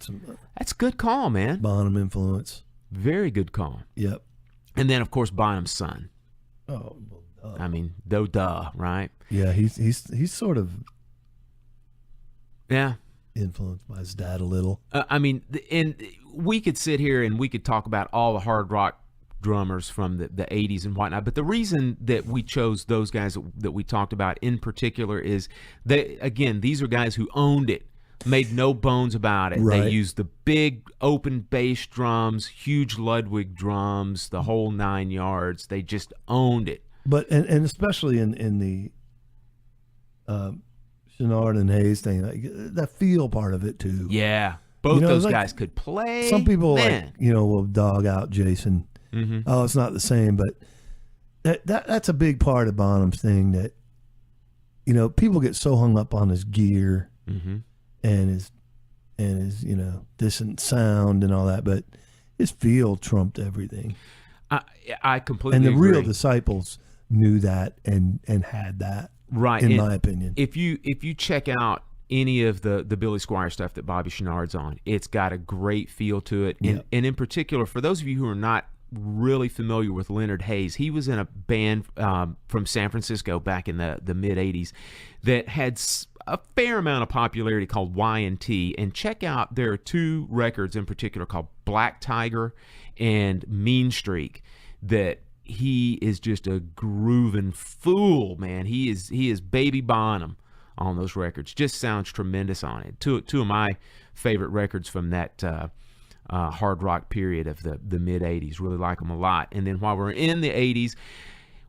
some. That's a good call, man. Bonham influence. Very good call. Yep. And then, of course, Bonham's son. Oh, I mean, duh, right? Yeah, he's sort of influenced by his dad a little. I mean, and we could sit here and we could talk about all the hard rock drummers from the 80s and whatnot, but the reason that we chose those guys that we talked about in particular is that, again, these are guys who owned it. Made no bones about it. Right. They used the big open bass drums, huge Ludwig drums, the whole 9 yards. They just owned it. But and especially in the Chenard and Hayes thing, like, that feel part of it too. Yeah, both those guys could play. Some people will dog out Jason. Mm-hmm. Oh, it's not the same, but that's a big part of Bonham's thing. That people get so hung up on his gear. Mm-hmm. And his distant sound and all that, but his feel trumped everything. I completely agree. And the agree. real disciples knew that and had that, right? In my opinion, if you check out any of the Billy Squier stuff that Bobby Chenard's on. It's got a great feel to it. And in particular, for those of you who are not really familiar with Leonard Hayes, he was in a band from San Francisco back in the mid-'80s that had a fair amount of popularity called Y&T. And check out, there are 2 records in particular called Black Tiger and Mean Streak that he is just a grooving fool, man. He is Baby Bonham on those records. Just sounds tremendous on it. Two of my favorite records from that hard rock period of the mid-'80s. Really like them a lot. And then while we're in the 80s,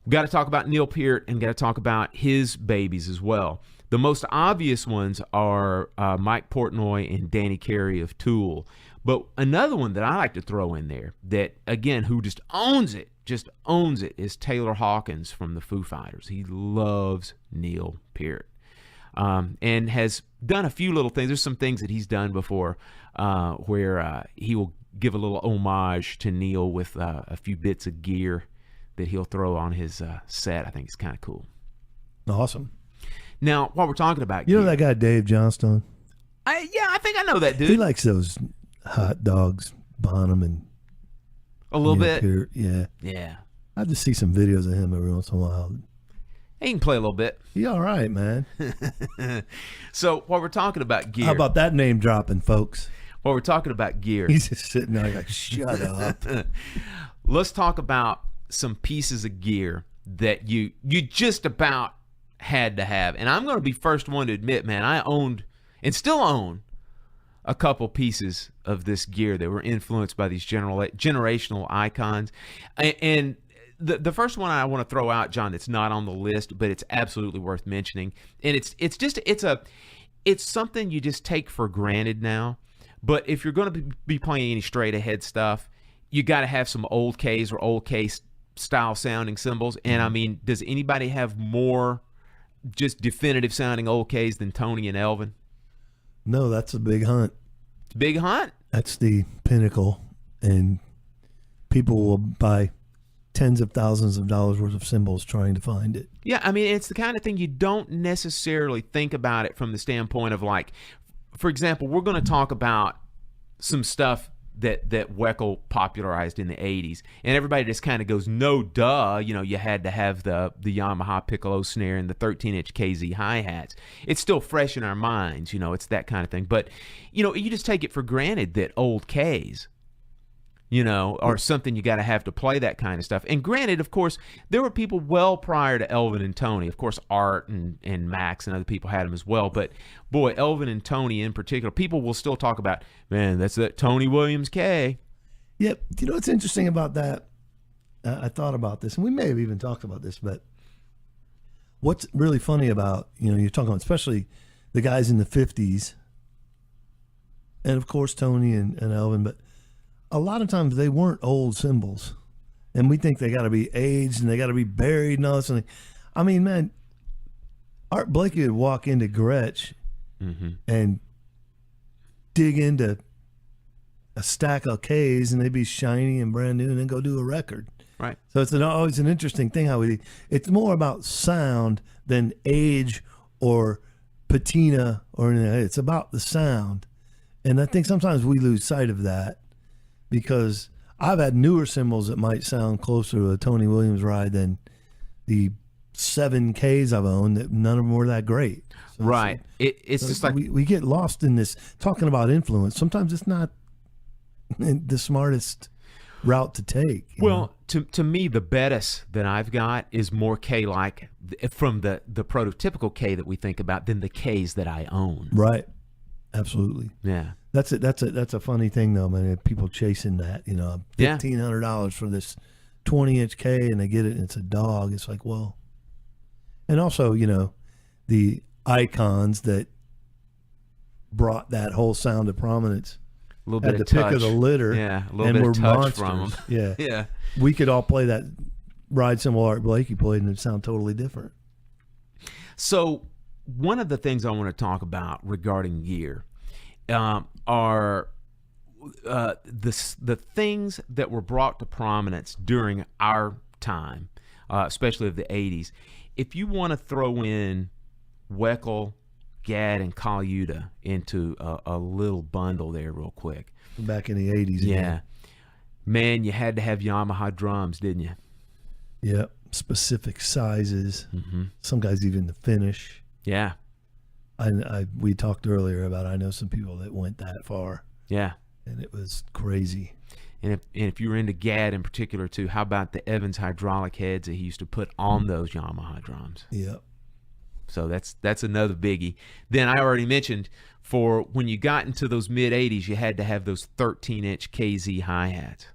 we got to talk about Neil Peart and got to talk about his babies as well. The most obvious ones are Mike Portnoy and Danny Carey of Tool. But another one that I like to throw in there that, again, who just owns it, is Taylor Hawkins from the Foo Fighters. He loves Neil Peart and has done a few little things. There's some things that he's done before where he will give a little homage to Neil with a few bits of gear that he'll throw on his set. I think it's kind of cool. Awesome. Now, while we're talking about you know that guy Dave Johnstone? I think I know that dude. He likes those hot dogs, Bonham and a little bit. Peart. Yeah. I just see some videos of him every once in a while. He can play a little bit. He all right, man. So while we're talking about gear, how about that name dropping, folks? While we're talking about gear, he's just sitting there like, shut up. Let's talk about some pieces of gear that you just about had to have. And I'm going to be first one to admit, man, I owned and still own a couple pieces of this gear that were influenced by these generational icons. And the first one I want to throw out, John, that's not on the list, but it's absolutely worth mentioning. And it's something you just take for granted now. But if you're going to be playing any straight ahead stuff, you got to have some old Ks or old K style sounding cymbals. And I mean, does anybody have more just definitive sounding old Ks than Tony and Elvin? No, that's a big hunt. It's a big hunt. That's the pinnacle, and people will buy tens of thousands of dollars worth of cymbals trying to find it. Yeah, I mean, it's the kind of thing you don't necessarily think about it from the standpoint of, like, for example, we're going to talk about some stuff that Weckl popularized in the 80s, and everybody just kind of goes, no, duh, you know, you had to have the Yamaha piccolo snare and the 13-inch KZ hi-hats. It's still fresh in our minds, you know, it's that kind of thing. But, you know, you just take it for granted that old Ks, you know, are something you got to have to play that kind of stuff. And granted, of course, there were people well prior to Elvin and Tony. Of course, Art and Max and other people had them as well. But, boy, Elvin and Tony in particular, people will still talk about, man, that's that Tony Williams K. Yep. You know what's interesting about that? I thought about this, and we may have even talked about this, but what's really funny about, you know, you're talking about especially the guys in the 50s, and, of course, Tony and Elvin, but a lot of times they weren't old cymbals, and we think they got to be aged and they got to be buried and all this. I mean, man, Art Blakey would walk into Gretsch and dig into a stack of Ks, and they'd be shiny and brand new, and then go do a record. Right. So it's always an interesting thing how it's more about sound than age or patina or anything. It's about the sound, and I think sometimes we lose sight of that. Because I've had newer cymbals that might sound closer to a Tony Williams ride than the 7Ks I've owned, that none of them were that great. So right. It's just like we get lost in this talking about influence. Sometimes it's not the smartest route to take. Well, to me, the Bettis that I've got is more K-like from the prototypical K that we think about than the Ks that I own. Right. Absolutely. Yeah. That's a funny thing though, man. People chasing that, you know, $1,500 for this 20-inch K, and they get it and it's a dog. It's like, well, and also, you know, the icons that brought that whole sound to prominence. A little bit at of the touch. pick of the litter. Yeah, a little and bit we're of touch monsters. from them. Yeah. Yeah. We could all play that ride cymbal Art Blakey played, and it'd sound totally different. So one of the things I want to talk about regarding gear are the things that were brought to prominence during our time, especially of the 80s. If you want to throw in Weckl, Gad and Coluta into a little bundle there real quick. Back in the 80s. Yeah. Again. Man, you had to have Yamaha drums, didn't you? Yep. Specific sizes. Mm-hmm. Some guys even the finish. Yeah. We talked earlier about I know some people that went that far. Yeah. And it was crazy. And if you were into Gad in particular too, how about the Evans hydraulic heads that he used to put on those Yamaha drums? Yep. So that's another biggie. Then I already mentioned for when you got into those mid 80s, you had to have those 13-inch KZ hi-hats.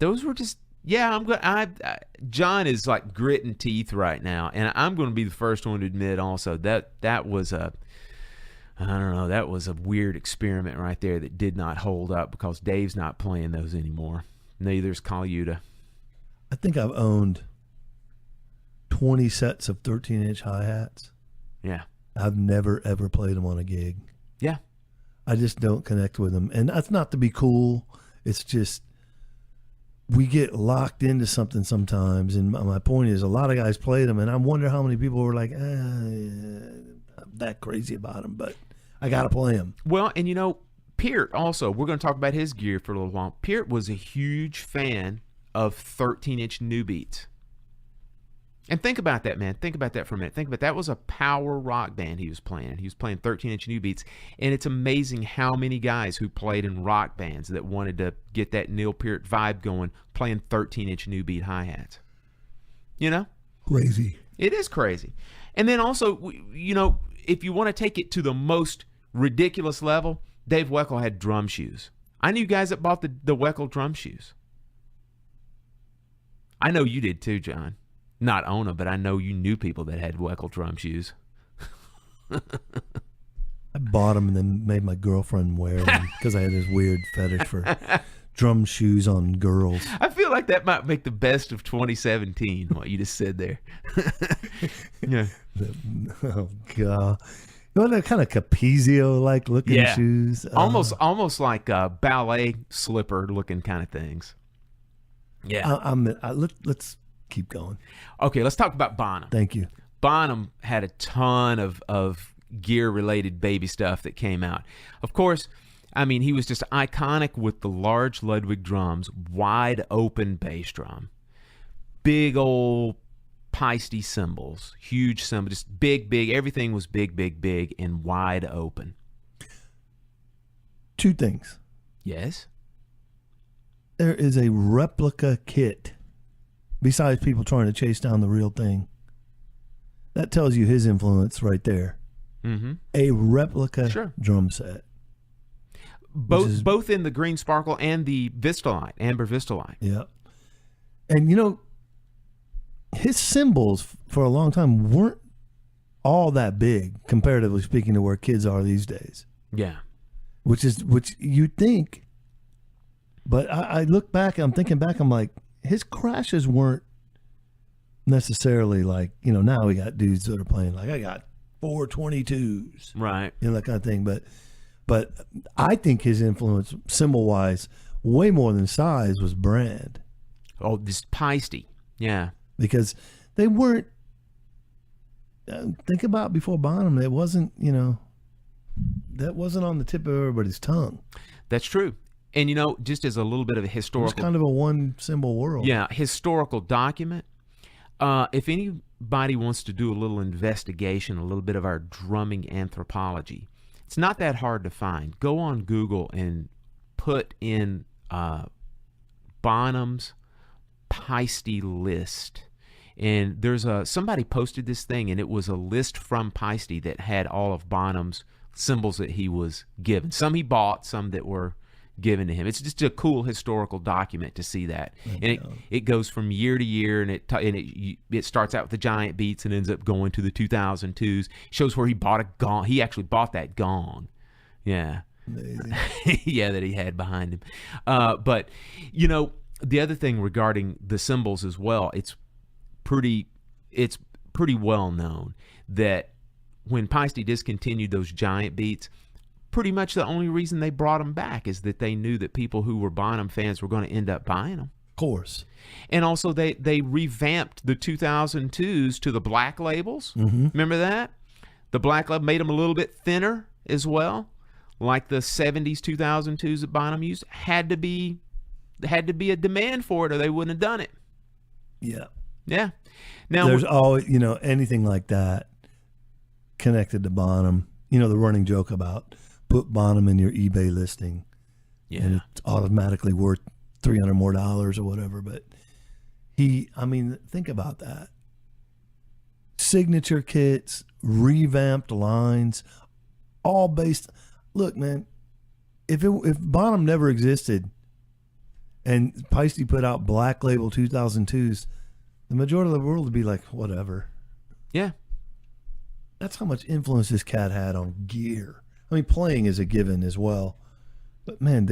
Those were just John is like gritting teeth right now, and I'm going to be the first one to admit also that was a weird experiment right there that did not hold up because Dave's not playing those anymore. Neither's Coluta. I think I've owned 20 sets of 13-inch hi-hats. Yeah. I've never, ever played them on a gig. Yeah. I just don't connect with them. And that's not to be cool. It's just we get locked into something sometimes. And my point is a lot of guys play them, and I wonder how many people were like, I'm that crazy about them, but I got to play them. Well, and Peart also, we're going to talk about his gear for a little while. Peart was a huge fan of 13-inch new beats. And think about that, man. Think about that for a minute. Think about that was a power rock band he was playing. He was playing 13-inch new beats. And it's amazing how many guys who played in rock bands that wanted to get that Neil Peart vibe going playing 13-inch new beat hi-hats. Crazy. It is crazy. And then also, if you want to take it to the most ridiculous level, Dave Weckl had drum shoes. I knew guys that bought the Weckl drum shoes. I know you did too, John. Not own them, but I know you knew people that had Weckl drum shoes. I bought them and then made my girlfriend wear them because I had this weird fetish for drum shoes on girls. I feel like that might make the best of 2017, what you just said there. Yeah. Oh, God. They're kind of Capezio-like looking shoes. Almost like ballet slipper looking kind of things. Yeah. Let's keep going. Okay, let's talk about Bonham. Thank you. Bonham had a ton of gear-related baby stuff that came out. Of course, I mean, he was just iconic with the large Ludwig drums, wide open bass drum, big old Peisty cymbals, huge cymbals, just big. Everything was big, and wide open. Two things. Yes? There is a replica kit. Besides people trying to chase down the real thing. That tells you his influence right there. Mm-hmm. A replica drum set. Both in the green sparkle and the Vistalite, amber Vistalite. Yeah. And his cymbals for a long time weren't all that big, comparatively speaking, to where kids are these days. Yeah. Which you'd think. But I look back, I'm thinking back, I'm like, his crashes weren't necessarily like, now we got dudes that are playing like, I got 422s. Right. That kind of thing. But I think his influence, cymbal-wise, way more than size, was brand. Oh, this Peisty. Yeah. Because they weren't, think about before Bonham, it wasn't, that wasn't on the tip of everybody's tongue. That's true. And, just as a little bit of a historical... It was kind of a one-symbol world. Yeah, historical document. If anybody wants to do a little investigation, a little bit of our drumming anthropology, it's not that hard to find. Go on Google and put in Bonham's Peisty list. And there's somebody posted this thing, and it was a list from Peisty that had all of Bonham's symbols that he was given. Some he bought, some that were given to him. It's just a cool historical document to see that. And it goes from year to year, and it starts out with the giant beats and ends up going to the 2002s. Shows where he bought a gong. He actually bought that gong. Yeah. Amazing. Yeah, that he had behind him. But, the other thing regarding the cymbals as well, it's pretty well known that when Peisty discontinued those giant beats, pretty much the only reason they brought them back is that they knew that people who were Bonham fans were going to end up buying them. Of course. And also they revamped the 2002s to the black labels. Mm-hmm. Remember that? The black lead made them a little bit thinner as well, like the 70s 2002s that Bonham used. Had to be a demand for it, or they wouldn't have done it. Yeah. Yeah. Now There's always, anything like that connected to Bonham. The running joke about put Bonham in your eBay listing, and it's automatically worth $300 more or whatever. But think about that. Signature kits, revamped lines, all based. Look, man, if Bonham never existed, and Peisty put out Black Label 2002s, the majority of the world would be like, whatever. Yeah. That's how much influence this cat had on gear. I mean, playing is a given as well. But, man,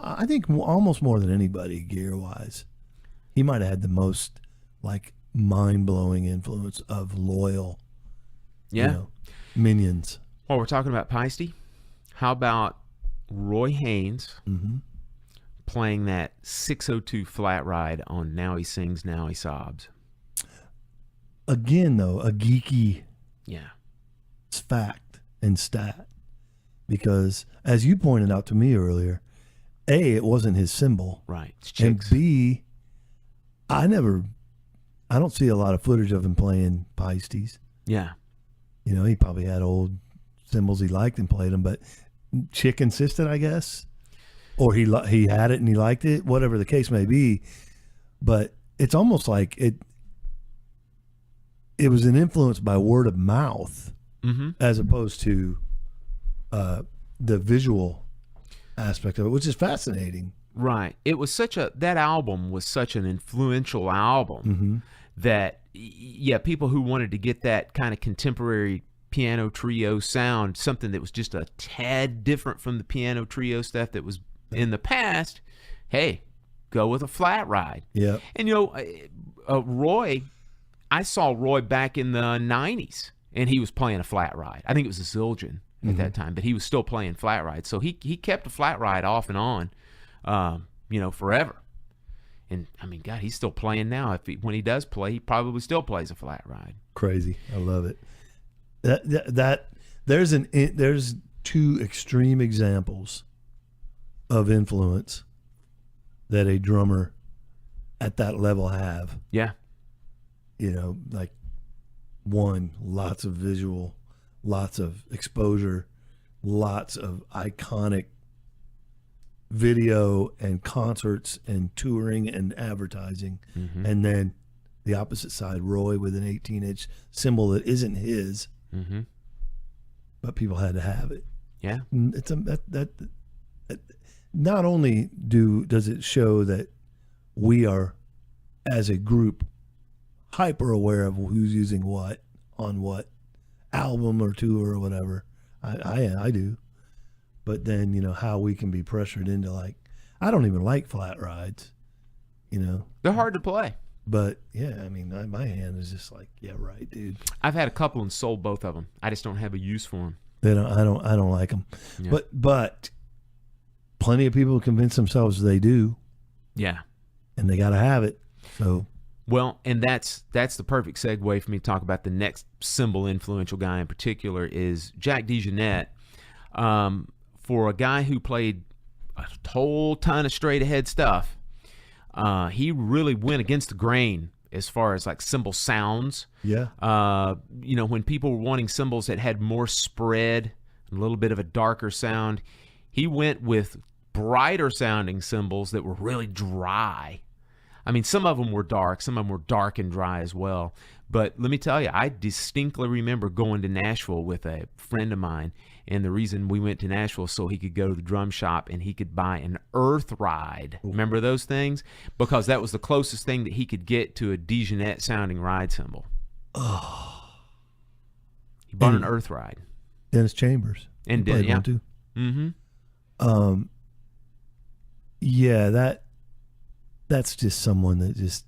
I think almost more than anybody gear-wise, he might have had the most, mind-blowing influence of loyal minions. While we're talking about Peisty, how about Roy Haynes playing that 602 flat ride on Now He Sings, Now He Sobs? Again, though, a geeky fact and stat. Because, as you pointed out to me earlier, A, it wasn't his symbol. Right. It's and chicks. B, I don't see a lot of footage of him playing Peisties. Yeah. He probably had old cymbals he liked and played them, but Chick insisted, I guess. Or he had it and he liked it, whatever the case may be. But it's almost like it was an influence by word of mouth as opposed to the visual aspect of it, which is fascinating. Right. It was that album was such an influential album that, people who wanted to get that kind of contemporary piano trio sound, something that was just a tad different from the piano trio stuff that was in the past, hey, go with a flat ride. Yeah. And, Roy, I saw Roy back in the 90s, and he was playing a flat ride. I think it was a Zildjian at that time, but he was still playing flat ride. So he kept a flat ride off and on, forever. And, God, he's still playing now. When he does play, he probably still plays a flat ride. Crazy. I love it. There's two extreme examples of influence that a drummer at that level have. Yeah. One, lots of visual, lots of exposure, lots of iconic video and concerts and touring and advertising. And then the opposite side, Roy with an 18-inch cymbal that isn't his, but people had to have it. Yeah. It's not only does it show that we are, as a group, hyper aware of who's using what on what album or tour or whatever. I do. But then, how we can be pressured into I don't even like flat rides, They're hard to play. But yeah, my hand is just yeah, right, dude. I've had a couple and sold both of them. I just don't have a use for I them. don't like them. Yeah. But plenty of people convince themselves they do. Yeah. And they got to have it. So. Well, and that's the perfect segue for me to talk about the next cymbal influential guy in particular is Jack DeJohnette. For a guy who played a whole ton of straight ahead stuff, he really went against the grain as far as cymbal sounds. Yeah. When people were wanting cymbals that had more spread, a little bit of a darker sound, he went with brighter sounding cymbals that were really dry. Some of them were dark. Some of them were dark and dry as well. But let me tell you, I distinctly remember going to Nashville with a friend of mine, and the reason we went to Nashville so he could go to the drum shop and he could buy an Earth Ride. Remember those things? Because that was the closest thing that he could get to a DeJohnette sounding ride cymbal. Oh. He bought an Earth Ride. Dennis Chambers. And played one too. Mm-hmm. Yeah, that's just someone that just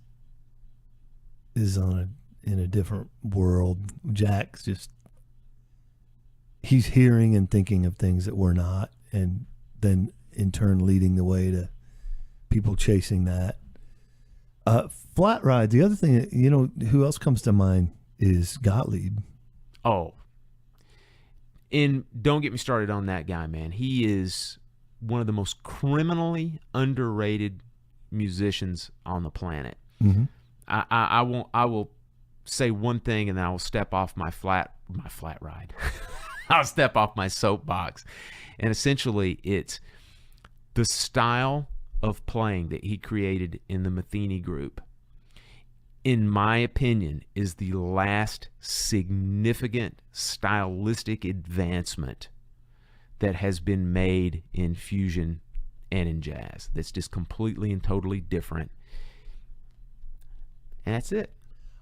is in a different world. Jack's he's hearing and thinking of things that we're not, and then in turn leading the way to people chasing that. Flat ride. The other thing, who else comes to mind is Gottlieb. Oh, And don't get me started on that guy, man. He is one of the most criminally underrated musicians on the planet. Mm-hmm. I will say one thing, and then I will step off my flat ride. I'll step off my soapbox. And essentially, it's the style of playing that he created in the Matheny group, in my opinion, is the last significant stylistic advancement that has been made in fusion and in jazz. That's just completely and totally different. And that's it.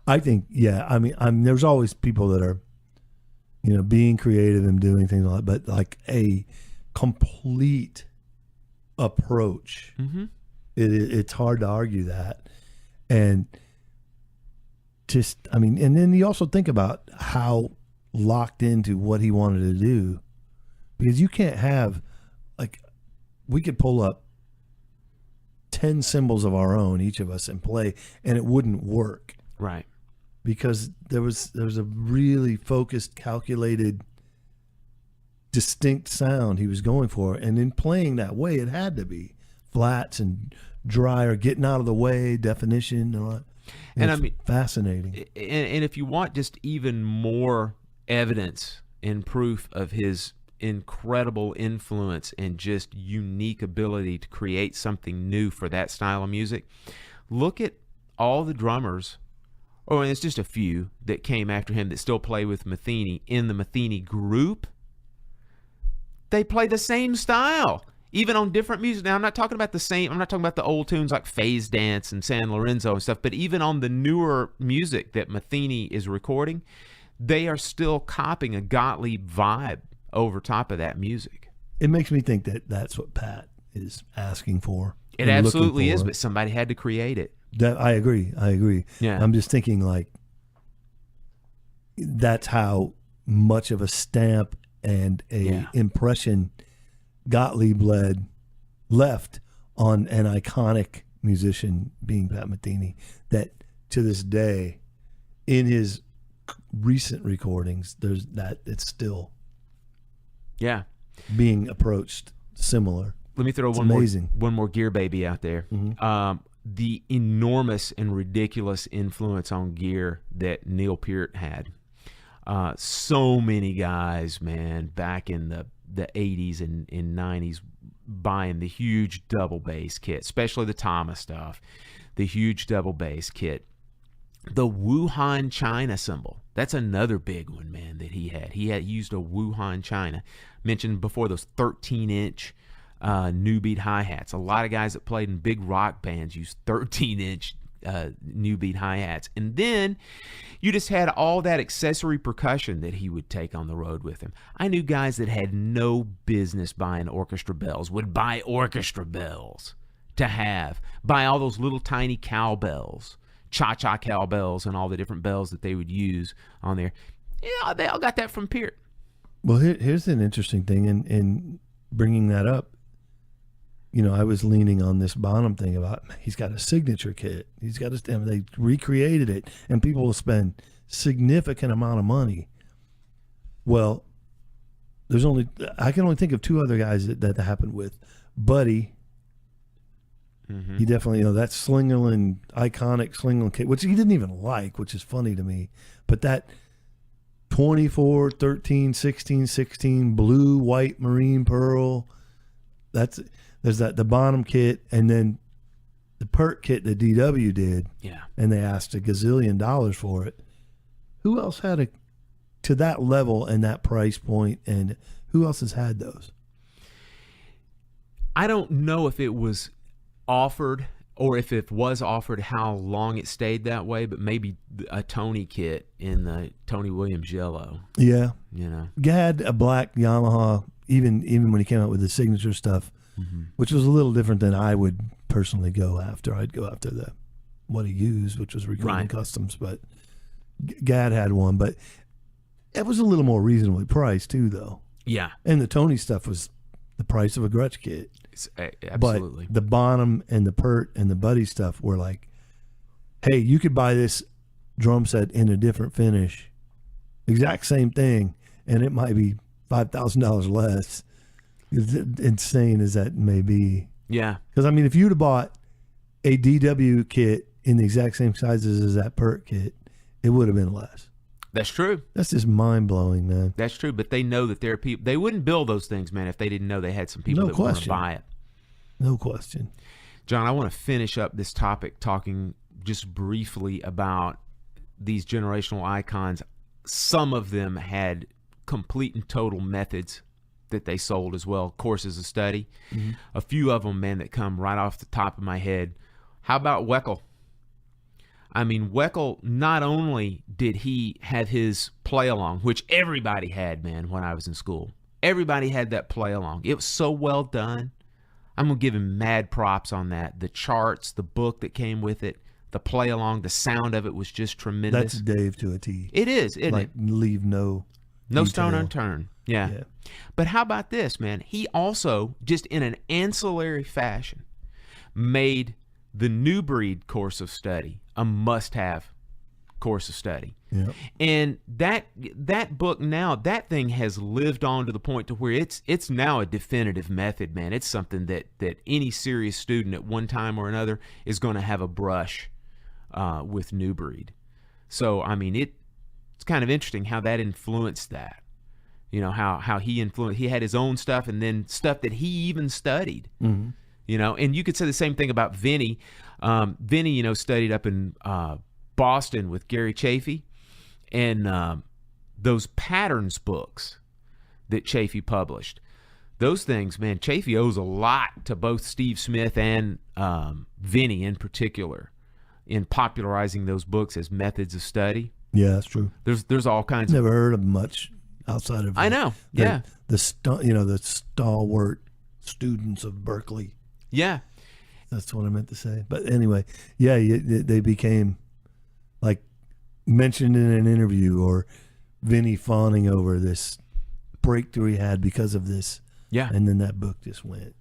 I think, yeah. I mean, there's always people that are, being creative and doing things like that, but like a complete approach. Mm-hmm. It's hard to argue that. And and then you also think about how locked into what he wanted to do, because you can't have, like, we could pull up 10 symbols of our own, each of us, and play, and it wouldn't work. Right. Because there was a really focused, calculated, distinct sound he was going for. And in playing that way, it had to be flats and dry, or getting out of the way, definition, and all that. And I mean, fascinating. And if you want just even more evidence and proof of his incredible influence and just unique ability to create something new for that style of music, look at all the drummers, and it's just a few that came after him that still play with Matheny in the Matheny group. They play the same style, even on different music. Now, I'm not talking about the old tunes like Phase Dance and San Lorenzo and stuff, but even on the newer music that Matheny is recording, they are still copying a Gottlieb vibe over top of that music. It makes me think that that's what Pat is asking for. It absolutely is, but somebody had to create it. I agree. Yeah. I'm just thinking, like, that's how much of a stamp and a impression Gottlieb left on an iconic musician being Pat Metheny, that to this day, in his recent recordings, there's that it's still being approached similar. Let me throw one more gear baby out there. Mm-hmm. The enormous and ridiculous influence on gear that Neil Peart had. So many guys, man, back in the 80s and 90s, buying the huge double bass kit, especially the Thomas stuff, the huge double bass kit. The Wuhan China cymbal, that's another big one, man, that he had. He had used a Wuhan China. Mentioned before, those 13-inch new beat hi-hats. A lot of guys that played in big rock bands used 13-inch new beat hi-hats. And then you just had all that accessory percussion that he would take on the road with him. I knew guys that had no business buying orchestra bells, would buy orchestra bells to buy all those little tiny cowbells, cha-cha cowbells, and all the different bells that they would use on there. Yeah, they all got that from Peart. Well, here's an interesting thing in bringing that up. I was leaning on this Bonham thing about he's got a signature kit. He's got they recreated it, and people will spend significant amount of money. Well, I can only think of two other guys that happened with. Buddy, he definitely, that Slingerland, iconic Slingerland kit, which he didn't even like, which is funny to me. But that 24, 13, 16, 16, blue, white, marine pearl, there's the Bonham kit, and then the Peart kit that DW did. Yeah. And they asked $1 gazillion for it. Who else had to that level and that price point, and who else has had those? I don't know if it was offered, or if it was offered, how long it stayed that way, but maybe a Tony kit in the Tony Williams yellow. Yeah. Gad, a black Yamaha, even when he came out with the signature stuff, which was a little different than I would personally go after. I'd go after what he used, which was recording customs, but Gad had one, but it was a little more reasonably priced too, though. Yeah. And the Tony stuff was the price of a Gretsch kit. Absolutely. But the Bonham and the Peart and the Buddy stuff were like, hey, you could buy this drum set in a different finish, exact same thing, and it might be $5,000 less. As insane as that may be. Yeah. Because, I mean, if you'd have bought a DW kit in the exact same sizes as that Pert kit, it would have been less. That's true. That's just mind-blowing, man. That's true, but they know that there are people. They wouldn't build those things, man, if they didn't know they had some people No that would want to question. buy it. No question. John, I want to finish up this topic talking just briefly about these generational icons. Some of them had complete and total methods that they sold as well, courses of study. Mm-hmm. A few of them, man, that come right off the top of my head. How about Weckl? I mean, Weckl, not only did he have his play-along, which everybody had, man, when I was in school. Everybody had that play-along. It was so well done. I'm going to give him mad props on that. The charts, the book that came with it, the play-along, the sound of it was just tremendous. That's Dave to a T. It is, isn't like, it? Leave no stone detail. unturned. Yeah. But how about this, man? He also, just in an ancillary fashion, made the New Breed course of study a must-have course of study. Yeah. And that book now, that thing has lived on to the point to where it's now a definitive method, man. It's something that any serious student at one time or another is going to have a brush with New Breed. So, I mean, it's kind of interesting how that influenced that. You know, how he had his own stuff and then stuff that he even studied. Mm-hmm. You know, and you could say the same thing about Vinny. Vinny, you know, studied up in Boston with Gary Chafee, and those patterns books that Chafee published. Those things, man, Chafee owes a lot to both Steve Smith and Vinny in particular in popularizing those books as methods of study. Yeah, that's true. There's all kinds. Never heard of much outside of. I know. Yeah. The stalwart students of Berkeley. Yeah. That's what I meant to say. But anyway, yeah, they became like mentioned in an interview, or Vinny fawning over this breakthrough he had because of this. Yeah. And then that book just went.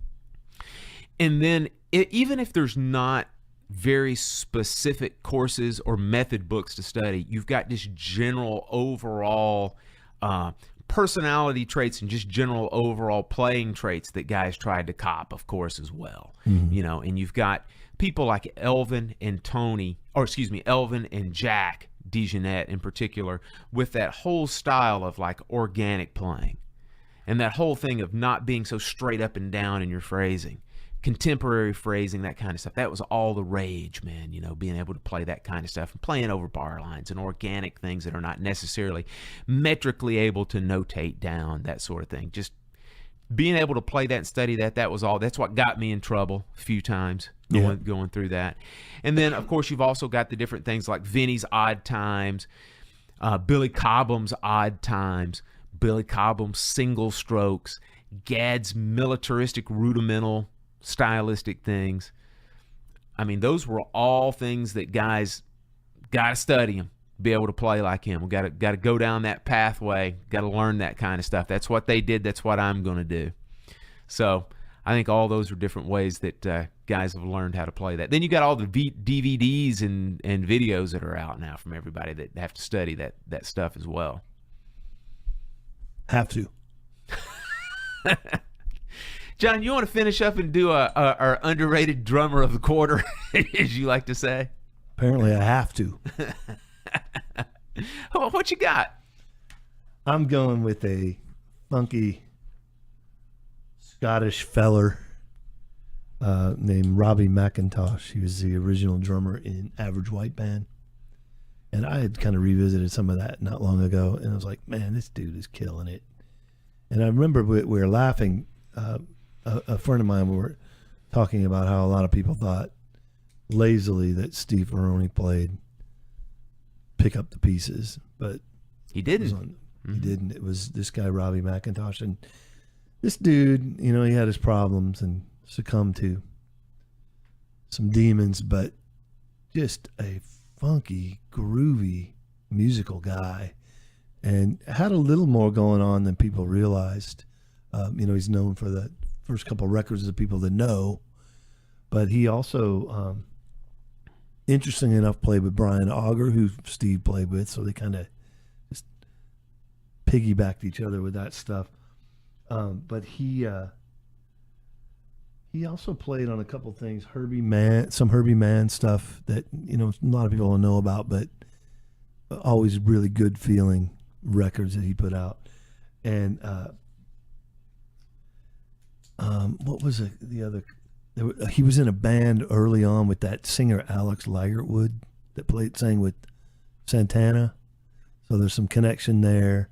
And then even if there's not very specific courses or method books to study, you've got just general overall personality traits and just general overall playing traits that guys tried to cop, of course, as well. Mm-hmm. You know, and you've got people like Elvin and Jack DeJohnette in particular, with that whole style of like organic playing and that whole thing of not being so straight up and down in your phrasing. Contemporary phrasing, that kind of stuff. That was all the rage, man, you know, being able to play that kind of stuff and playing over bar lines and organic things that are not necessarily metrically able to notate down, that sort of thing. Just being able to play that and study that was all. That's what got me in trouble a few times going through that. And then, of course, you've also got the different things like Vinny's Odd Times, Billy Cobham's Odd Times, Billy Cobham's Single Strokes, Gadd's militaristic rudimental stylistic things. I mean, those were all things that guys got to study him, be able to play like him. We got to go down that pathway, got to learn that kind of stuff. That's what they did. That's what I'm going to do. So I think all those are different ways that guys have learned how to play that. Then you got all the DVDs and videos that are out now from everybody that have to study that stuff as well. Have to. John, you want to finish up and do our underrated drummer of the quarter, as you like to say? Apparently I have to. What you got? I'm going with a funky Scottish feller named Robbie McIntosh. He was the original drummer in Average White Band. And I had kind of revisited some of that not long ago, and I was like, man, this dude is killing it. And I remember we were laughing. A friend of mine, we were talking about how a lot of people thought lazily that Steve Ferrone played Pick Up the Pieces, but he didn't. He didn't. It was this guy, Robbie McIntosh. And this dude, you know, he had his problems and succumbed to some demons, but just a funky, groovy musical guy, and had a little more going on than people realized. You know, he's known for the first couple of records of people that know, but he also, interesting enough, played with Brian Auger, who Steve played with, so they kind of just piggybacked each other with that stuff. But he also played on a couple things, some Herbie Mann stuff that a lot of people don't know about, but always really good feeling records that he put out. And what was it? The other, he was in a band early on with that singer Alex Lagerwood that sang with Santana. So there's some connection there.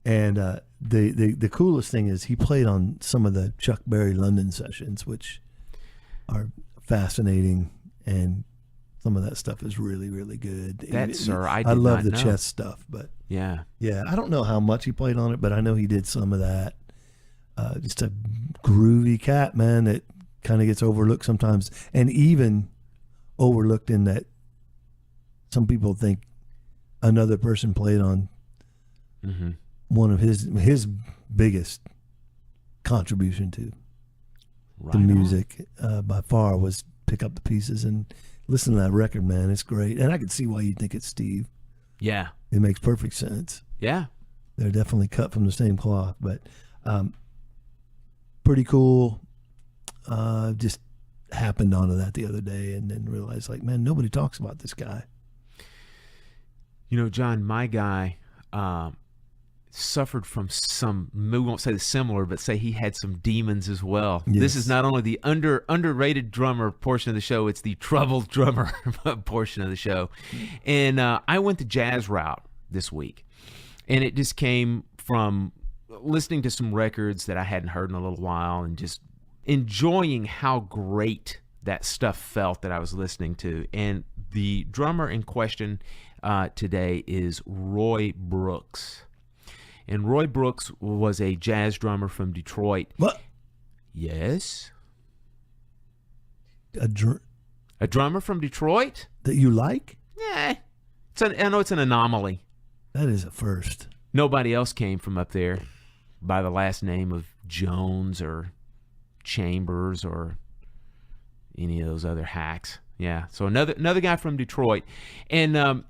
And the coolest thing is he played on some of the Chuck Berry London sessions, which are fascinating, and some of that stuff is really, really good. I love the know. chess stuff, but yeah, I don't know how much he played on it, but I know he did some of that. Just a groovy cat, man, that kind of gets overlooked sometimes, and even overlooked in that some people think another person played on one of his biggest contribution to the music by far was Pick Up the Pieces, and listen to that record, man. It's great, and I can see why you think it's Steve. Yeah, it makes perfect sense. Yeah, they're definitely cut from the same cloth, but pretty cool. Just happened onto that the other day, and then realized, like, man, nobody talks about this guy. John, my guy suffered from some, we won't say similar, but say he had some demons as well. Yes. This is not only the underrated drummer portion of the show, it's the troubled drummer portion of the show. And I went the jazz route this week, and it just came from listening to some records that I hadn't heard in a little while and just enjoying how great that stuff felt that I was listening to. And the drummer in question today is Roy Brooks. And Roy Brooks was a jazz drummer from Detroit. What? Yes. A drummer from Detroit? That you like? Yeah. I know it's an anomaly. That is a first. Nobody else came from up there by the last name of Jones or Chambers or any of those other hacks. Yeah. So another guy from Detroit. And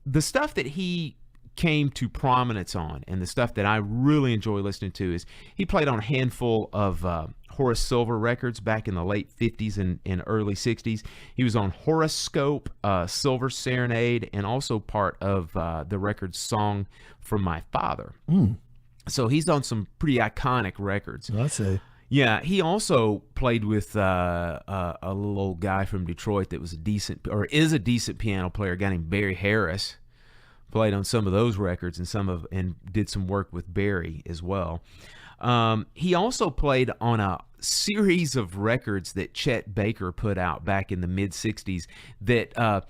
the stuff that he came to prominence on, and the stuff that I really enjoy listening to, is he played on a handful of Horace Silver records back in the late 50s and early 60s. He was on Horoscope, Silver Serenade, and also part of the record Song from My Father. So he's on some pretty iconic records. I'd say. Yeah, he also played with a little old guy from Detroit that was is a decent piano player, a guy named Barry Harris. Played on some of those records and did some work with Barry as well. He also played on a series of records that Chet Baker put out back in the mid-'60s that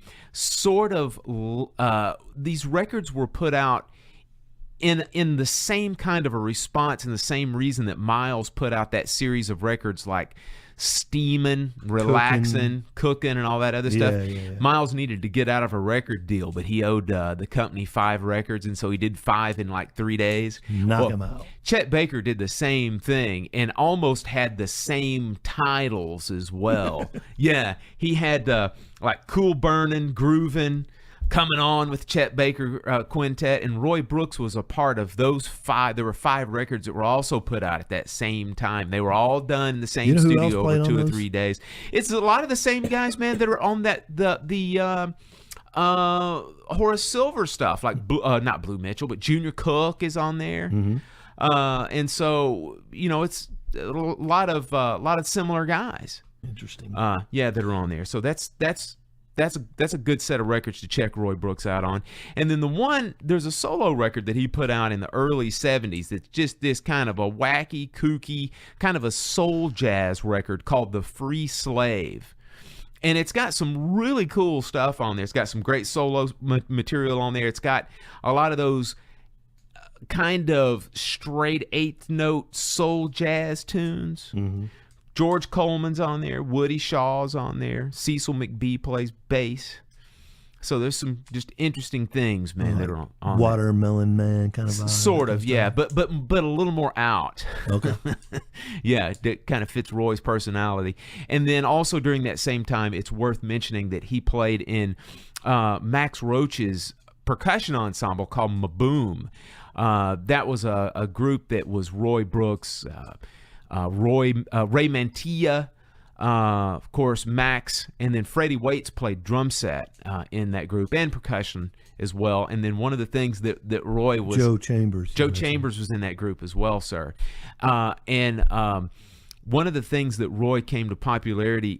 these records were put out in the same kind of a response and the same reason that Miles put out that series of records like Steamin', Relaxin', Cookin', and all that other stuff. Yeah. Miles needed to get out of a record deal, but he owed the company 5 records, and so he did 5 in like 3 days. Knock him out. Chet Baker did the same thing and almost had the same titles as well. Yeah, he had like Cool Burnin', Groovin', Coming On with Chet Baker Quintet, and Roy Brooks was a part of those 5. There were 5 records that were also put out at that same time. They were all done in the same studio over 2 or 3 days. It's a lot of the same guys, man, that are on the Horace Silver stuff, like not Blue Mitchell, but Junior Cook is on there. And so it's a lot of similar guys. Interesting. Yeah, that are on there. So that's a good set of records to check Roy Brooks out on. And then there's a solo record that he put out in the early 70s that's just this kind of a wacky, kooky, kind of a soul jazz record called The Free Slave. And it's got some really cool stuff on there. It's got some great solo material on there. It's got a lot of those kind of straight 8th note soul jazz tunes. George Coleman's on there, Woody Shaw's on there, Cecil McBee plays bass. So there's some just interesting things, man, that are on Watermelon Man kind of vibe. Sort of, yeah, but a little more out. Okay. Yeah, that kind of fits Roy's personality. And then also during that same time, it's worth mentioning that he played in Max Roach's percussion ensemble called Maboom. That was a group that was Roy Brooks, Ray Mantilla, of course, Max, and then Freddie Waits played drum set in that group and percussion as well. And then one of the things that Roy was... Joe Chambers. Joe Chambers was in that group as well, sir. And one of the things that Roy came to popularity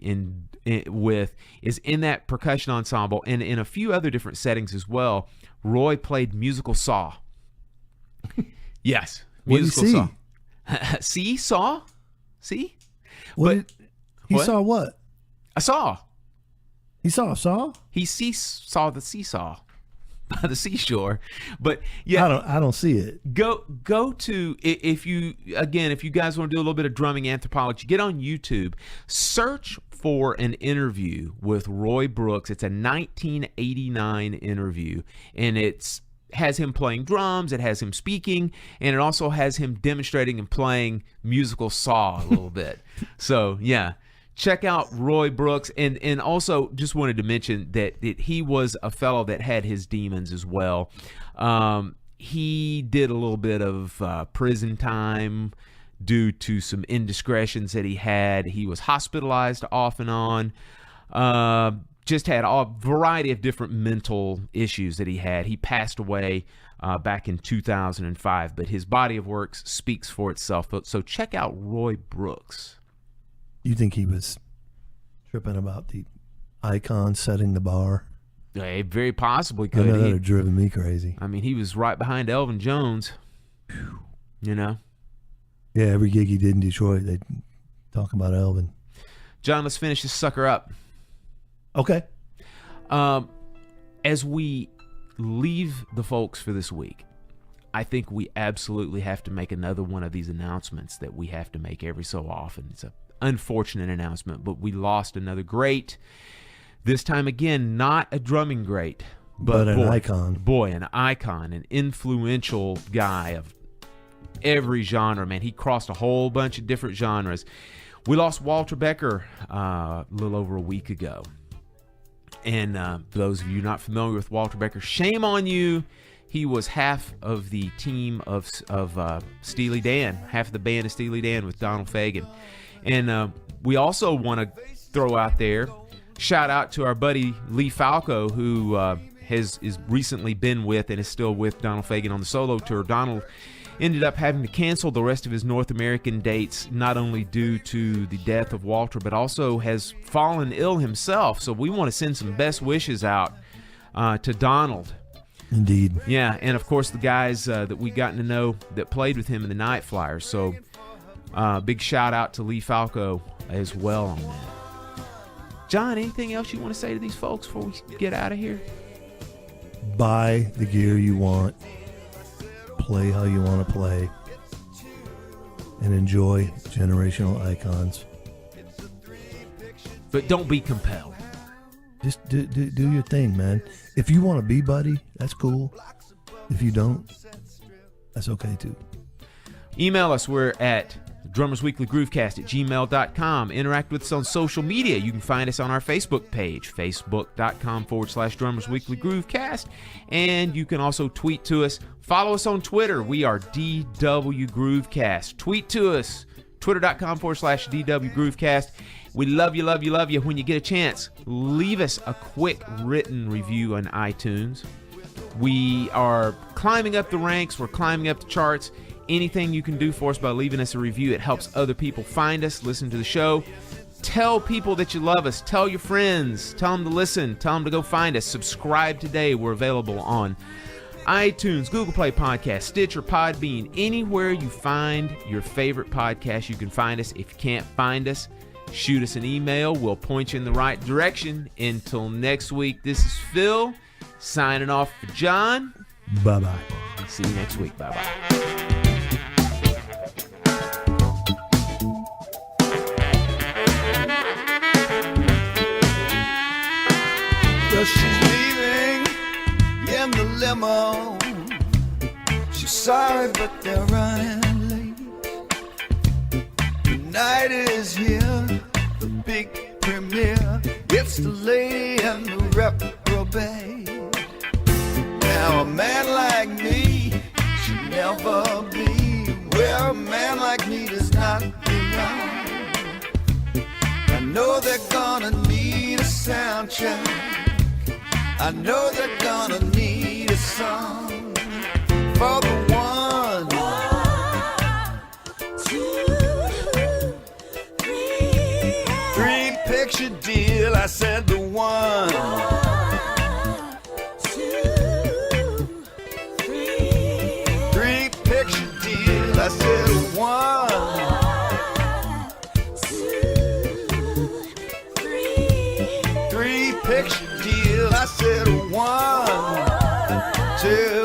with is in that percussion ensemble and in a few other different settings as well, Roy played musical saw. Yes. Musical saw. See? Saw? See? He saw what? A saw. He saw a saw? He saw the seesaw by the seashore. But yeah, I don't see it. Go to, if you guys want to do a little bit of drumming anthropology, get on YouTube, search for an interview with Roy Brooks. It's a 1989 interview, and has him playing drums, it has him speaking, and it also has him demonstrating and playing musical saw a little bit. So yeah, check out Roy Brooks. And also just wanted to mention that he was a fellow that had his demons as well. He did a little bit of prison time due to some indiscretions that he had. He was hospitalized off and on. Just had a variety of different mental issues that he had. He passed away back in 2005, but his body of work speaks for itself. So check out Roy Brooks. You think he was tripping about the icon setting the bar? Yeah, very possibly could. I know that would have driven me crazy. I mean, he was right behind Elvin Jones. You know? Yeah, every gig he did in Detroit, they'd talk about Elvin. John, let's finish this sucker up. Okay. As we leave the folks for this week, I think we absolutely have to make another one of these announcements that we have to make every so often. It's an unfortunate announcement, but we lost another great. This time again, not a drumming great, but an icon. Boy, an icon, an influential guy of every genre, man. He crossed a whole bunch of different genres. We lost Walter Becker a little over a week ago. And those of you not familiar with Walter Becker, shame on you. He was half of the team of Steely Dan, half of the band of Steely Dan with Donald Fagen. And we also want to throw out there, shout out to our buddy Lee Falco, who has recently been with and is still with Donald Fagen on the solo tour. Donald ended up having to cancel the rest of his North American dates, not only due to the death of Walter, but also has fallen ill himself. So we want to send some best wishes out to Donald. Indeed. Yeah, and of course the guys that we gotten to know that played with him in the Night Flyers. So big shout out to Lee Falco as well on that. John, anything else you want to say to these folks before we get out of here? Buy the gear you want. Play how you want to play, and enjoy generational icons. But don't be compelled. Just do your thing, man. If you want to be buddy, that's cool. If you don't, that's okay too. Email us. We're at drummersweeklygroovecast@gmail.com. Interact with us on social media. You can find us on our Facebook page, facebook.com/drummersweeklygroovecast. And you can also tweet to us. Follow us on Twitter. We are DW Groovecast. Tweet to us, twitter.com/DW Groovecast. We love you, love you, love you. When you get a chance, leave us a quick written review on iTunes. We are climbing up the ranks. We're climbing up the charts. Anything you can do for us by leaving us a review, it helps other people find us, listen to the show. Tell people that you love us. Tell your friends. Tell them to listen. Tell them to go find us. Subscribe today. We're available on iTunes, Google Play Podcast, Stitcher, Podbean. Anywhere you find your favorite podcast, you can find us. If you can't find us, shoot us an email. We'll point you in the right direction. Until next week, this is Phil signing off for John. Bye-bye. See you next week. Bye-bye. Well, she's leaving in the limo. She's sorry, but they're running late. The night is here, the big premiere. It's the lady and the reprobate. Now a man like me should never be where a man like me does not belong. I know they're gonna need a sound check. I know they're gonna need a song for the one, 2, 3. 3 picture deal. I said the one, 2, 3. 3 picture deal. I said the one, 2, 3. 3 picture deal. I said 1, 2.